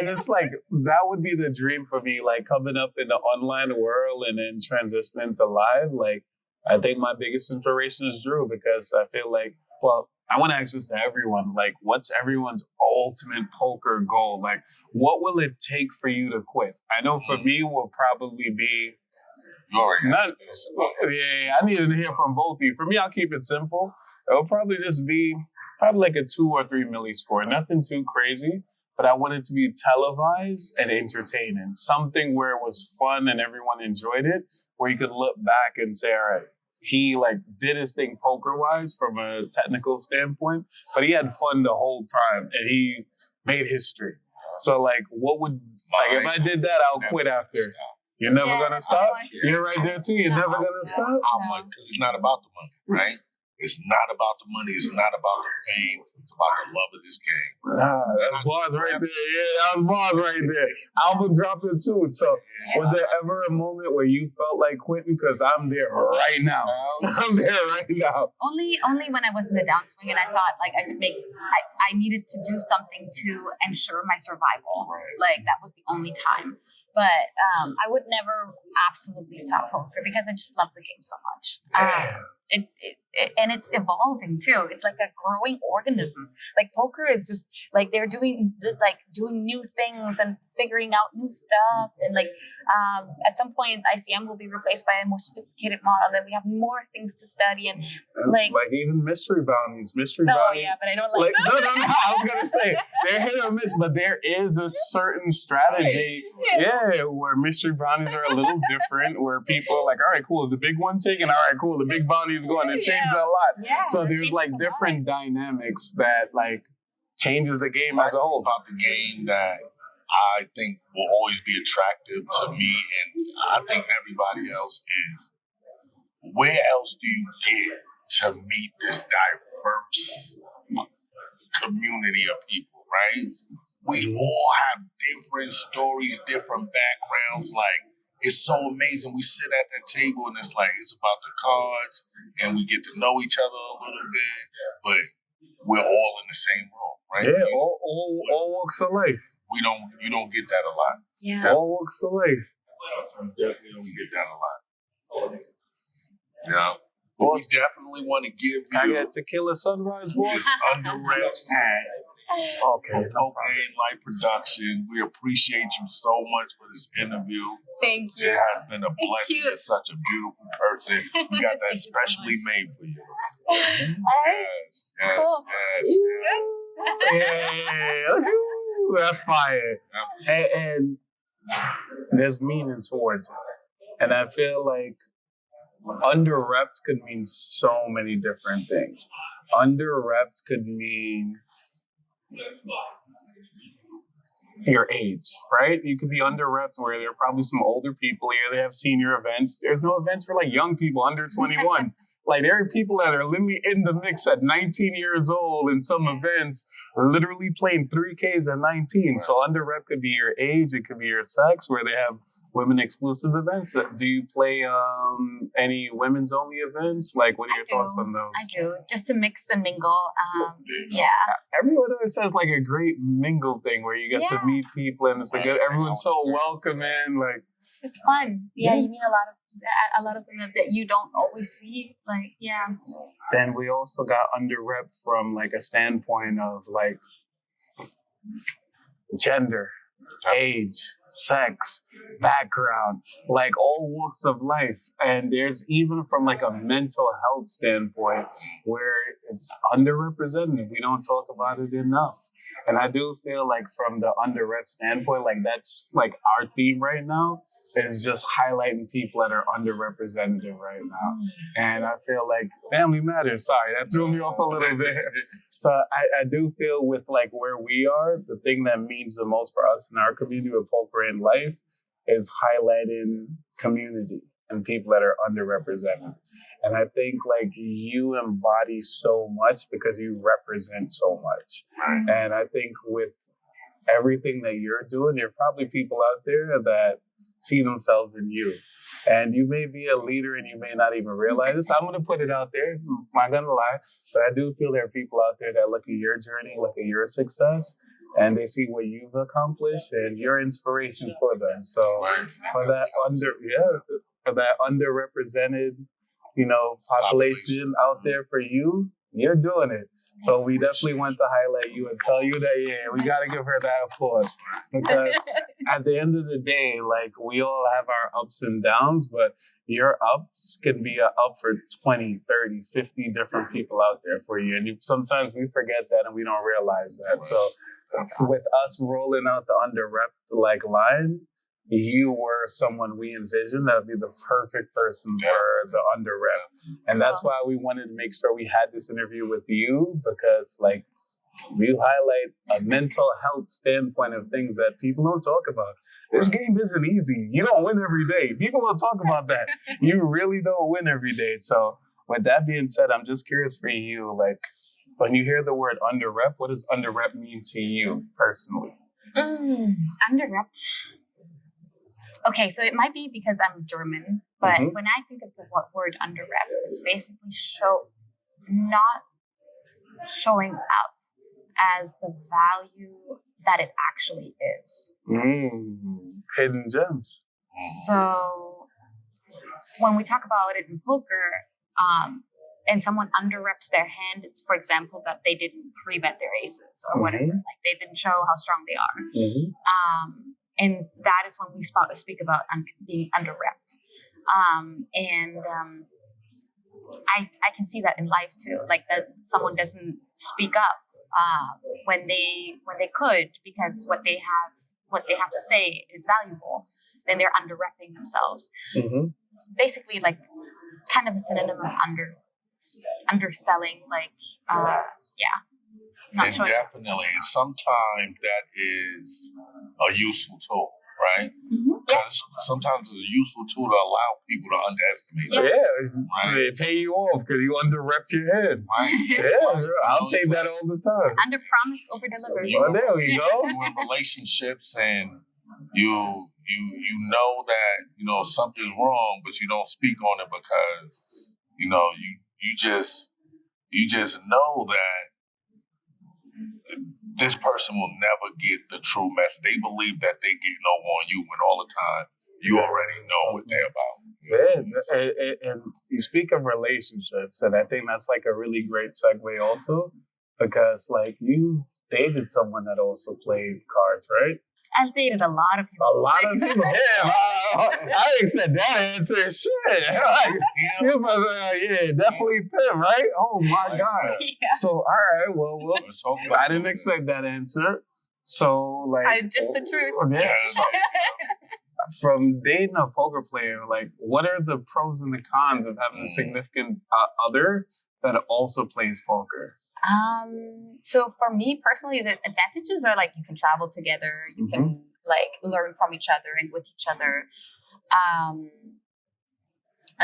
And it's like, that would be the dream for me, like, coming up in the online world and then transitioning to live. Like, I think my biggest inspiration is Drew, because I feel like, well, I want to ask this to everyone. Like, what's everyone's ultimate poker goal? Like, what will it take for you to quit? I know for me will probably be I need to hear from both of you. For me, I'll keep it simple. It'll probably just be like a 2 or 3 milli score. Nothing too crazy, but I want it to be televised and entertaining. Something where it was fun and everyone enjoyed it, where you could look back and say, all right, he like did his thing poker-wise from a technical standpoint, but he had fun the whole time and he made history. So like, what would, like, if I did that, I'll quit after. You're never gonna stop? You're right there too. You're never gonna stop? It's not about the money, right? It's not about the money. It's not about the fame. It's about the love of this game. That's bars right there. Yeah, that was bars right there. Album dropped it too. So, was there ever a moment where you felt like quitting? Because I'm there right now. I'm there right now. Only when I was in the downswing and I thought like I could make. I needed to do something to ensure my survival. Right. Like that was the only time. But I would never absolutely stop poker because I just love the game so much. And it's evolving too. It's like a growing organism. Like poker is just like they're doing new things and figuring out new stuff. And like at some point, ICM will be replaced by a more sophisticated model. Then we have more things to study and like even mystery bounties. Oh yeah, but I don't like no. I was gonna say they're hit or miss, but there is a certain strategy. Where mystery bounties are a little different. Where people are like, all right, cool, is the big one taken? All right, cool, the big bounty is going. It changes a lot. Yeah, so there's like different dynamics that like changes the game as a whole. About the game that I think will always be attractive to me, and I think everybody else is, where else do you get to meet this diverse community of people, right? We all have different stories, different backgrounds. Like, it's so amazing. We sit at the table and it's like, it's about the cards and we get to know each other a little bit, but we're all in the same room, right? Yeah, all walks of life. You don't get that a lot. Yeah. All walks of life. You definitely don't get that a lot. Yeah. But we definitely want to give you... I got Tequila Sunrise, boys. This under-wrapped hat. Okay. Poker and Light Production. We appreciate you so much for this interview. Thank you. It has been a blessing. You're such a beautiful person. We got that specially made for you. Yes. Cool. Yeah. That's fire. And there's meaning towards it. And I feel like underrepped could mean so many different things. Underrepped could mean your age, right? You could be underrepped where there are probably some older people here. They have senior events. There's no events for like young people under 21. Like there are people that are literally in the mix at 19 years old in some events, literally playing 3Ks at 19. So underrep could be your age. It could be your sex, where they have women exclusive events. Do you play any women's only events? Like, what are your thoughts on those? I do, just to mix and mingle. Yeah. Everyone always says like a great mingle thing where you get to meet people and it's like everyone's so welcoming. Like it's fun. Yeah, you meet a lot of things that you don't always see. Like Then we also got underrep from like a standpoint of like gender, age, sex, background, like all walks of life. And there's even from like a mental health standpoint where it's underrepresented. We don't talk about it enough. And I do feel like from the underrep standpoint, like that's like our theme right now is just highlighting people that are underrepresented right now. And I feel like family matters. Sorry, that threw me off a little bit. So I do feel with like where we are, the thing that means the most for us in our community with poker and life is highlighting community and people that are underrepresented. And I think like you embody so much because you represent so much. And I think with everything that you're doing, there are probably people out there that see themselves in you. And you may be a leader and you may not even realize this. I'm going to put it out there. I'm not going to lie. But I do feel there are people out there that look at your journey, look at your success, and they see what you've accomplished and you're inspiration for them. So for that underrepresented, population out there for you, you're doing it. So we definitely want to highlight you and tell you that, we got to give her that applause. Because at the end of the day, like we all have our ups and downs, but your ups can be an up for 20, 30, 50 different people out there for you. And sometimes we forget that and we don't realize that. So with us rolling out the underrep line, you were someone we envisioned that would be the perfect person for the underrep. And that's why we wanted to make sure we had this interview with you, because you highlight a mental health standpoint of things that people don't talk about. This game isn't easy. You don't win every day. People don't talk about that. You really don't win every day. So with that being said, I'm just curious for you, when you hear the word underrep, what does underrep mean to you personally? Underrepped. Okay, so it might be because I'm German, but when I think of the word underrepped, it's basically not showing up as the value that it actually is. Hidden gems. So when we talk about it in poker, and someone underreps their hand, it's, for example, that they didn't 3-bet their aces or whatever. Like they didn't show how strong they are. And that is when we speak about being underrepped. I can see that in life too, like that someone doesn't speak up when they could, because what they have to say is valuable. Then they're underrepping themselves. It's basically like kind of a synonym of underselling. And definitely, sometimes that is a useful tool, right? Because sometimes it's a useful tool to allow people to underestimate you. They pay you off because you underrepped your head. I'll take that all the time. Under promise, over deliver. There we go. You're in relationships and you know that something's wrong, but you don't speak on it because you just know that this person will never get the true message. They believe that they getting over on you when all the time you already know what they're about. And you speak of relationships, and I think that's like a really great segue also, because you dated someone that also played cards, right? I've dated a lot of people. A lot of people. Yeah, I accept that answer. Shit. Definitely Pim, right? Oh my God. So, all right, well, I didn't expect that answer. So, just the truth. Yeah, so, from dating a poker player, like, what are the pros and the cons of having a significant other that also plays poker? So for me personally, the advantages are like you can travel together, you can like learn from each other and with each other.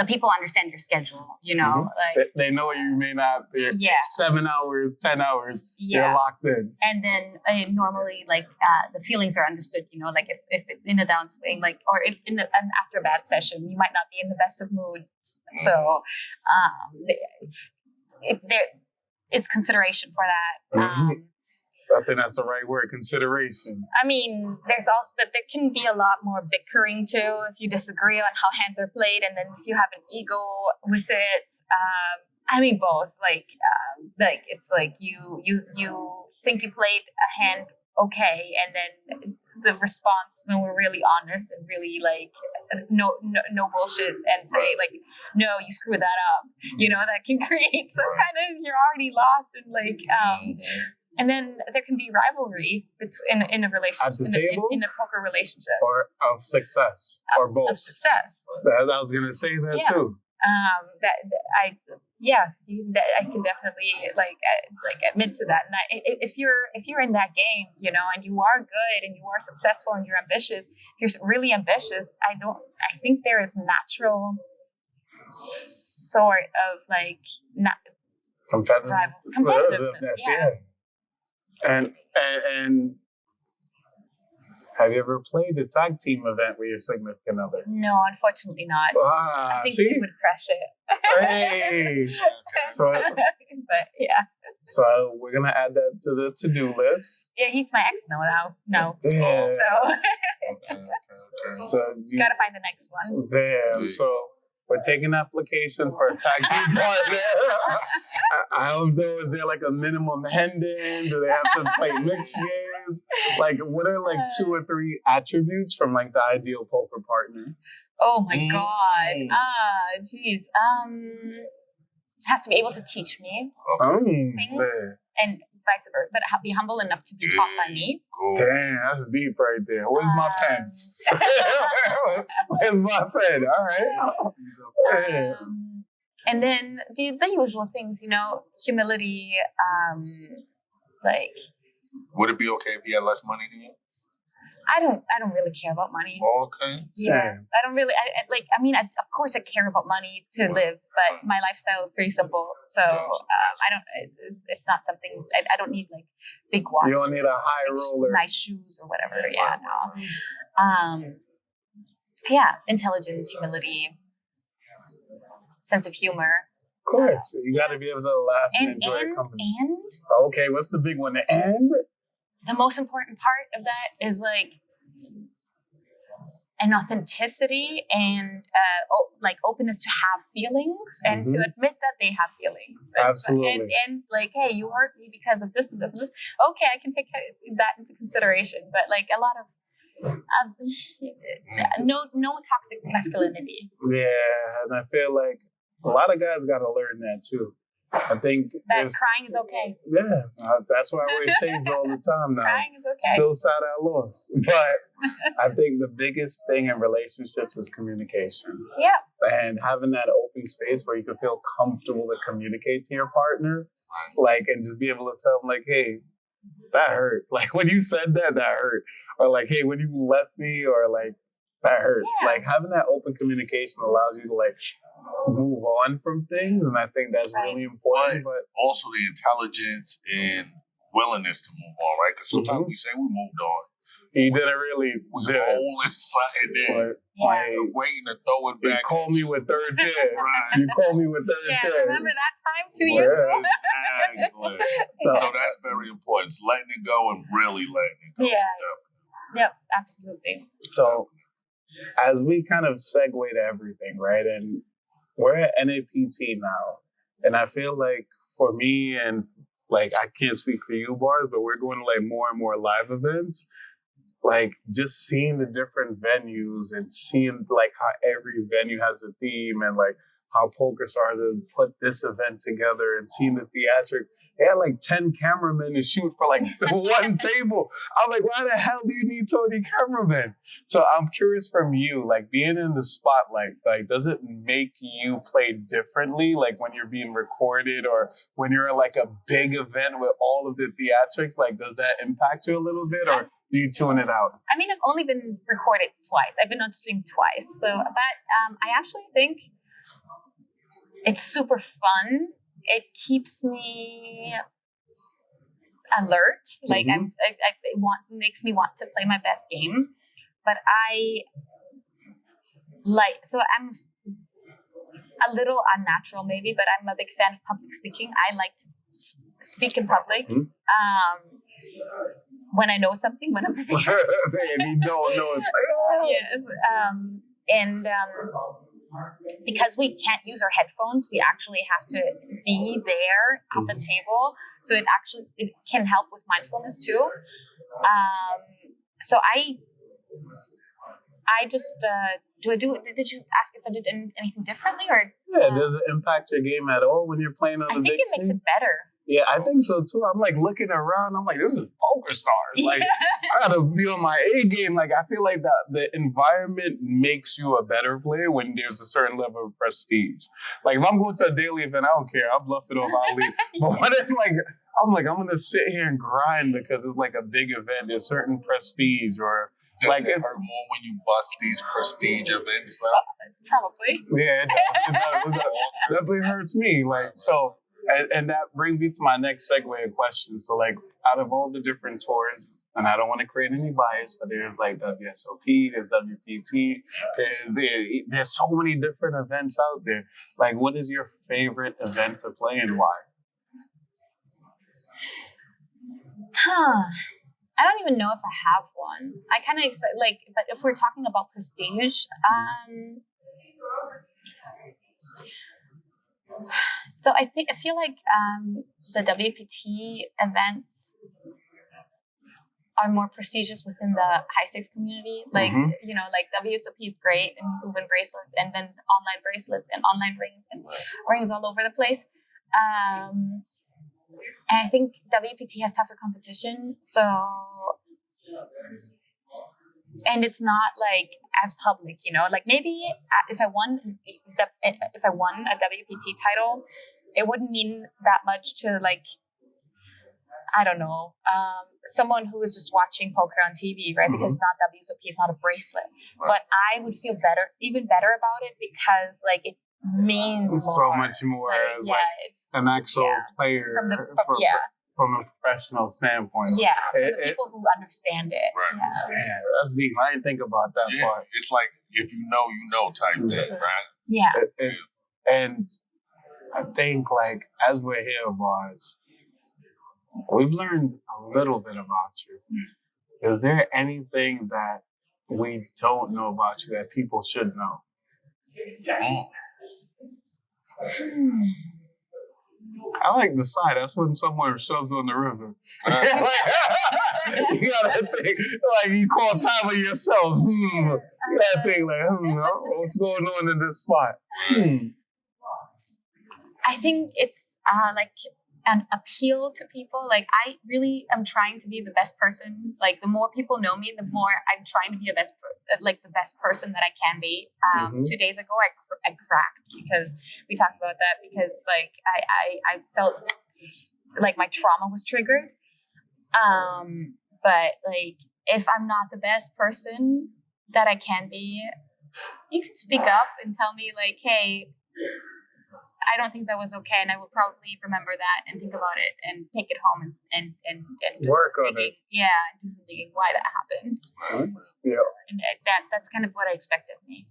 People understand your schedule, you know, like they know you may not be 7 hours, 10 hours, you're locked in. And then normally like the feelings are understood, you know, like if in a downswing, like, or if in an after a bad session, you might not be in the best of moods. So there is consideration for that. I think that's the right word, consideration. I mean, but there can be a lot more bickering too if you disagree on how hands are played, and then if you have an ego with it. I mean, both. Like it's like you think you played a hand okay, and then the response when we're really honest and really like no bullshit and say like, no, you screwed that up. You know, that can create some kind of, you're already lost and like. And then there can be rivalry in a relationship, at the table? In a poker relationship, or of success, or both. Of success. I was gonna say that too. I can definitely like admit to that. And if you're in that game, you know, and you are good and you are successful and you're ambitious, if you're really ambitious, I think there is natural sort of like not competitiveness. Yeah. And have you ever played a tag team event with your significant other? No, unfortunately not. I think we would crush it. Hey! But yeah. So we're gonna add that to the to-do list. Yeah, he's my ex now. No. Damn. So so you gotta find the next one. Damn. So we're taking applications for a tag team partner. I don't know, is there like a minimum hending? Do they have to play mixed games? Like, what are like 2 or 3 attributes from like the ideal poker partner? Oh my God. Geez. Has to be able to teach me things and vice versa, but be humble enough to be taught by me. Damn, that's deep right there. Where's my pen? Where's my pen? All right. And then the usual things, you know, humility, like. Would it be okay if he had less money than you? I don't really care about money. Okay. Yeah, I don't really. Of course, I care about money to live, but my lifestyle is pretty simple. So I don't. It's not something. I don't need like big watches. You don't need a high roller, nice shoes or whatever. Yeah, no. Yeah, intelligence, humility, sense of humor. Of course, you got to be able to laugh and enjoy company. And okay, what's the big one? And the most important part of that is like an authenticity and like openness to have feelings and to admit that they have feelings. Absolutely. And like, hey, you hurt me because of this and this and this. Okay, I can take that into consideration. But like a lot of no toxic masculinity. Yeah, and I feel like a lot of guys got to learn that too. I think that crying is okay. Yeah, that's why I wear shades all the time now. Crying is okay. Still sad I lost. But I think the biggest thing in relationships is communication. Yeah. And having that open space where you can feel comfortable to communicate to your partner, like, and just be able to tell them, like, hey, that hurt. Like, when you said that hurt. Or like, hey, when you left me, or like, that hurt. Yeah. Like, having that open communication allows you to like move on from things, and I think that's really important. But also the intelligence and willingness to move on, right? Because sometimes we say we moved on. He didn't really do it. Holding something there, waiting to throw it back. You call me with third pair. Right. You call me with third pair. Remember that time 2 years ago? Exactly. So that's very important. It's letting it go and really letting it go. Yeah. Yep, absolutely. So as we kind of segue to everything, right? And we're at NAPT now. And I feel like for me, and like, I can't speak for you, Bars, but we're going to like more and more live events. Like, just seeing the different venues and seeing like how every venue has a theme, and like how PokerStars had put this event together and seen the theatrics. They had like 10 cameramen to shoot for like one table. I'm like, why the hell do you need so many cameramen? So I'm curious from you, like being in the spotlight, like does it make you play differently? Like when you're being recorded or when you're at like a big event with all of the theatrics, like does that impact you a little bit or do you tune it out? I mean, I've only been recorded twice. I've been on stream twice. So, but I actually think it's super fun. It keeps me alert. Like makes me want to play my best game. But I'm a little unnatural maybe, but I'm a big fan of public speaking. I like to speak in public. When I know something, when I'm prepared. And you don't know it's like, yes. Because we can't use our headphones, we actually have to be there at the table. So it can help with mindfulness too. So I just did you ask if I did anything differently or? Yeah, does it impact your game at all when you're playing on the big I think it makes it better. Yeah, I think so too. I'm like looking around. I'm like, this is PokerStars. Like, I gotta be on my A game. Like, I feel like the environment makes you a better player when there's a certain level of prestige. Like, if I'm going to a daily event, I don't care. I'll bluff it off. I'll leave. But when it's like, I'm gonna sit here and grind because it's like a big event. There's certain prestige or. Does it hurt more when you bust these prestige events up? Probably. Yeah, it does. It definitely hurts me. Like, so. And that brings me to my next segue question. So, like, out of all the different tours, and I don't want to create any bias, but there's like WSOP, there's WPT, there's so many different events out there. Like, what is your favorite event to play and why? I don't even know if I have one. I kind of expect, but if we're talking about prestige, so I feel like the WPT events are more prestigious within the high stakes community. Like, like WSOP is great and you can win bracelets and then online bracelets and online rings and rings all over the place. And I think WPT has tougher competition. So, and it's not like as public, like maybe if I won a WPT title, it wouldn't mean that much to like, I don't know, someone who is just watching poker on TV, right? Because it's not WSOP, it's not a bracelet. Right. But I would feel even better about it because like it means more. So much more as like it's an actual player from a professional standpoint. Yeah, from the people who understand it. Right. Yeah. Damn, that's deep. I didn't think about that part. It's like if you know type thing, right? Yeah. And I think like as we're here, Bars, we've learned a little bit about you. Is there anything that we don't know about you that people should know? I like the side. That's when someone shoves on the river. You gotta think, like you call time on yourself. You gotta think like, what's going on in this spot? I think it's like an appeal to people. Like I really am trying to be the best person. Like the more people know me, the more I'm trying to be the best person that I can be. 2 days ago, I cracked because we talked about that because like I felt like my trauma was triggered. But like if I'm not the best person that I can be, you can speak up and tell me like, hey, I don't think that was okay, and I will probably remember that and think about it and take it home and do work some on digging. it. Yeah, and do some digging why that happened. Yeah, and that's kind of what I expect of me.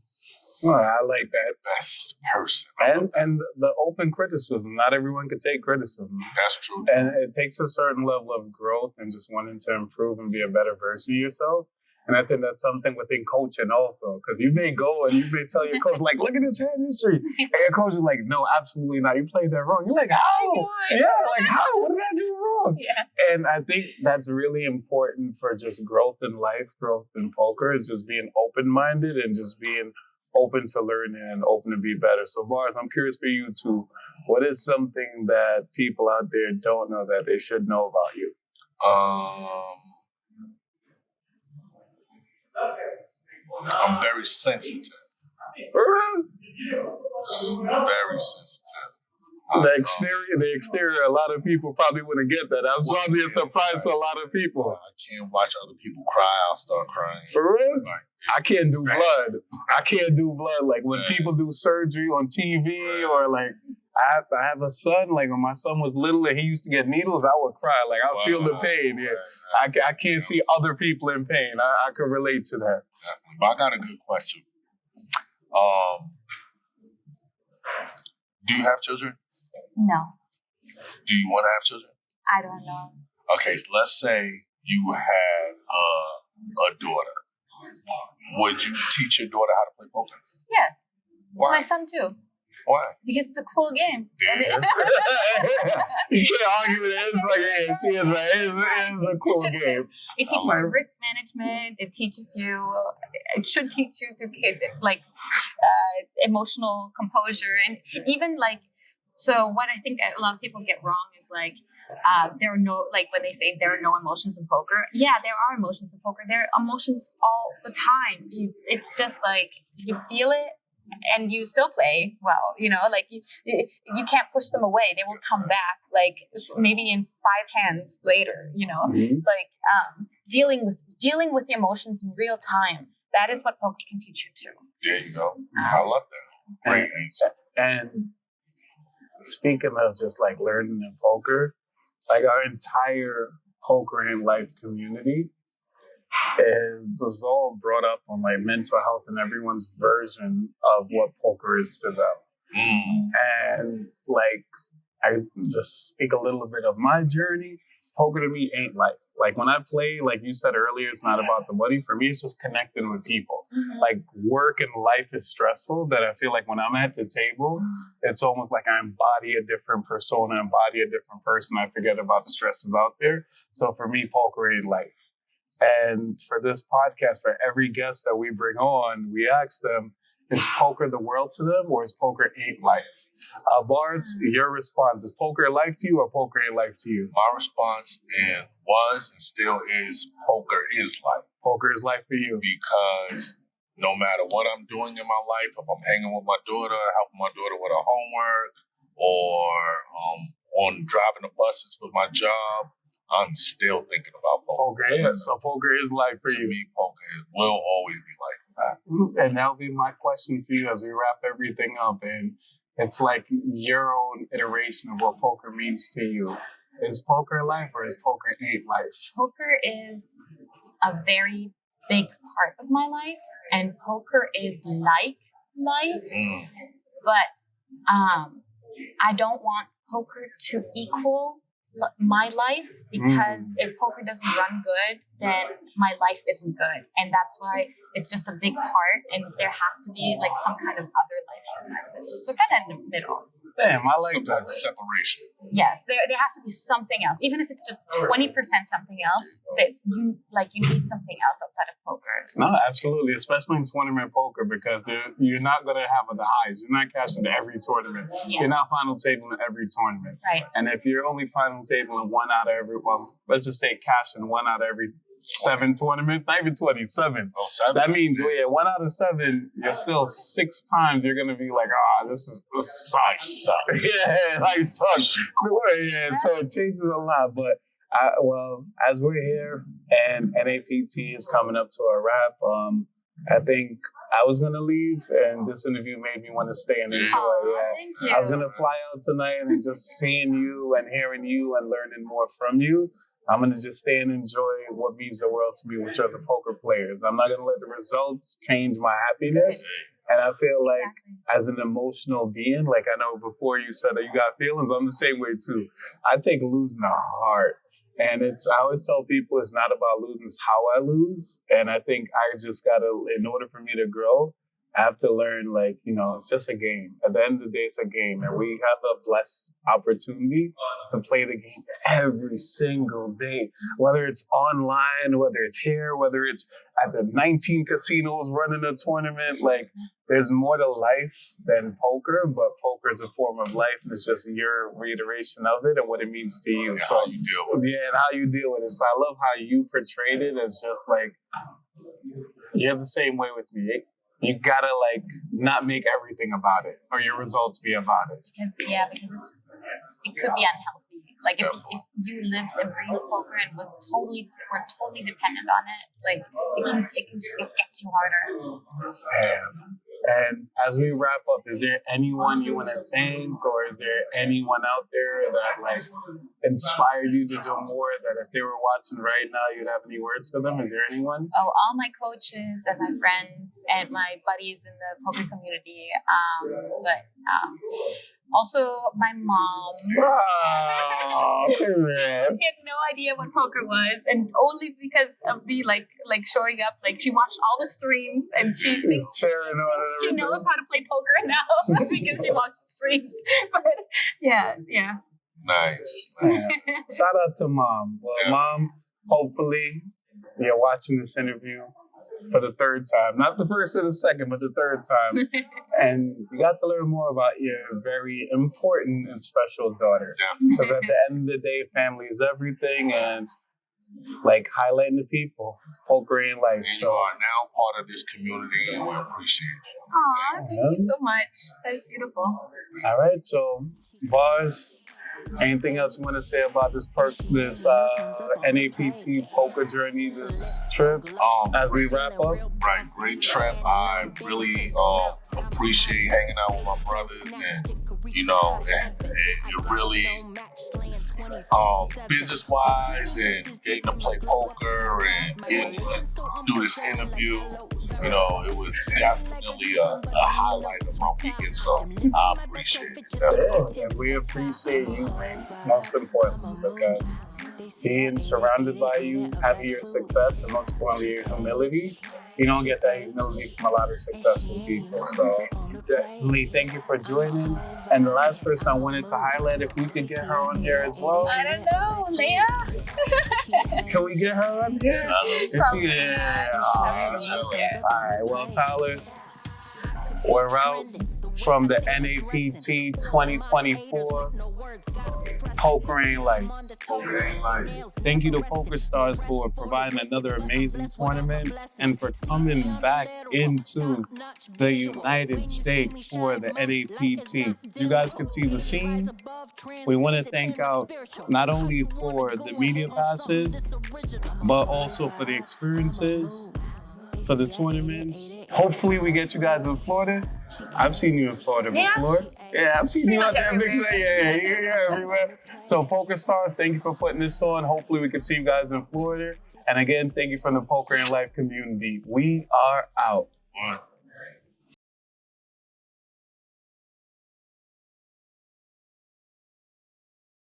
Well, I like that. Best person. And the open criticism. Not everyone can take criticism. That's true. And it takes a certain level of growth and just wanting to improve and be a better version of yourself. And I think that's something within coaching also. Because you may go and you may tell your coach, like, look at this hand history. And your coach is like, no, absolutely not. You played that wrong. You're like, how? Yeah, like, how? What did I do wrong? Yeah. And I think that's really important for just growth in life, growth in poker, is just being open-minded and just being open to learning and open to be better. So, Bars, I'm curious for you too. What is something that people out there don't know that they should know about you? I'm very sensitive. Very sensitive. The exterior, a lot of people probably wouldn't get that. That's probably a surprise to a lot of people. I can't watch other people cry. I'll start crying. For real? Like, I can't do blood. I can't do blood. Like when people do surgery on TV or like, I have a son, like when my son was little and he used to get needles, I would cry. Like I feel the pain. Yeah. I can't see other people in pain. I can relate to that. But I got a good question. Do you have children? No. Do you want to have children? I don't know. Okay, so let's say you had a daughter. Would you teach your daughter how to play poker? Yes. Why? My son too. Why? Because it's a cool game. Yeah. You can't argue with it. It's like, yeah, she is right. It is a cool game. It teaches you risk management. It teaches you. It should teach you to like emotional composure and even like. So what I think a lot of people get wrong is like there are no, like when they say there are no emotions in poker. Yeah, there are emotions in poker. There are emotions all the time. It's just like you feel it and you still play well. You know, like you can't push them away. They will come back like maybe in 5 hands later. You know, It's like dealing with the emotions in real time. That is what poker can teach you too. There you go. I love that. Great answer. And speaking of just like learning in poker, like our entire poker and life community was all brought up on like mental health and everyone's version of what poker is to them. And like, I just speak a little bit of my journey. Poker to me ain't life. Like when I play, like you said earlier, it's not about the money. For me, it's just connecting with people. Like work and life is stressful that I feel like when I'm at the table, it's almost like I embody a different persona, embody a different person. I forget about the stresses out there. So for me, poker ain't life. And for this podcast, for every guest that we bring on, we ask them, is poker the world to them or is poker ain't life? Bars, your response, is poker life to you or poker ain't life to you? My response was and still is poker is life. Poker is life for you. Because no matter what I'm doing in my life, if I'm hanging with my daughter, helping my daughter with her homework, or on driving the buses for my job, I'm still thinking about poker. So poker is life for you. To me, poker will always be life. And that'll be my question for you as we wrap everything up. And it's like your own iteration of what poker means to you. Is poker life or is poker ain't life? Poker is a very big part of my life, and poker is like life. But I don't want poker to equal my life, because if poker doesn't run good, then my life isn't good, and that's why it's just a big part, and there has to be like some kind of other life outside of it. So kind of in the middle. Damn, I like some type of separation. Yes, there has to be something else, even if it's just 20% something else. That you need something else outside of poker. No, absolutely, especially in tournament poker, because you're not gonna have the highs. You're not cashing to every tournament. Yeah. You're not final tabling every tournament. Right. And if you're only final tabling one out of every, well, let's just say cashing one out of every 7 tournaments, not even 27. Oh, 7? That means, yeah, 1 out of 7, you're still 6 times you're gonna be like, this sucks. Yeah, life sucks. Yeah, so it changes a lot. But as we're here and NAPT is coming up to a wrap, I think I was gonna leave, and this interview made me want to stay and enjoy. Thank you. I was gonna fly out tonight and just seeing you and hearing you and learning more from you. I'm going to just stay and enjoy what means the world to me, which are the poker players. I'm not going to let the results change my happiness. And I feel like as an emotional being, like I know before you said that you got feelings, I'm the same way too. I take losing to heart. And I always tell people it's not about losing, it's how I lose. And I think I just got to, in order for me to grow, I have to learn, like, it's just a game. At the end of the day, it's a game. And we have a blessed opportunity to play the game every single day, whether it's online, whether it's here, whether it's at the 19 casinos running a tournament. Like, there's more to life than poker, but poker is a form of life, and it's just your reiteration of it and what it means to you. And So, how you deal with it. yeah, and how you deal with it. So I love how you portrayed it as just like, you're the same way with me. You gotta like not make everything about it, or your results be about it. Because it could be unhealthy. Like if you lived and breathed poker and were totally dependent on it, like it gets you harder. Damn. And as we wrap up, is there anyone you want to thank, or is there anyone out there that like inspired you to do more, that if they were watching right now, you'd have any words for them? Is there anyone? Oh, all my coaches and my friends and my buddies in the poker community. Also my mom. Oh, She had no idea what poker was, and only because of me like showing up. Like, she watched all the streams, and she knows how to play poker now because she watched the streams. But yeah. Nice. Shout out to Mom. Well, Mom, hopefully you're watching this interview for the third time. Not the first or the second, but the third time. And you got to learn more about your very important and special daughter. Because at the end of the day, family is everything, and like highlighting the people, poker in life. And so you are now part of this community, and we appreciate you. Aw, thank you so much. That is beautiful. All right, so Bars, anything else you want to say about this NAPT poker journey, this trip, as we wrap up? Right, great trip. I really appreciate hanging out with my brothers, and it really business-wise, and getting to play poker and getting to do this interview. It was definitely a highlight of my weekend, so I appreciate it. Yeah, and we appreciate you, man, most importantly, because being surrounded by you, having your success, and most importantly, your humility. You don't get that humility from a lot of successful people. So definitely thank you for joining. And the last person I wanted to highlight, if we could get her on here as well. I don't know, Leah? Can we get her on here? Yeah. All right, well, Tyler, we're out from the NAPT 2024 Poker Ain't Life. Thank you to PokerStars for providing another amazing tournament and for coming back into the United States for the NAPT. As you guys can see the scene, we want to thank out not only for the media passes, but also for the experiences, for the tournaments. Hopefully we get you guys in Florida. I've seen you in Florida before. Yeah, I've seen you out there mixing. Yeah, everywhere. So PokerStars, thank you for putting this on. Hopefully we can see you guys in Florida. And again, thank you from the Poker and Life community. We are out.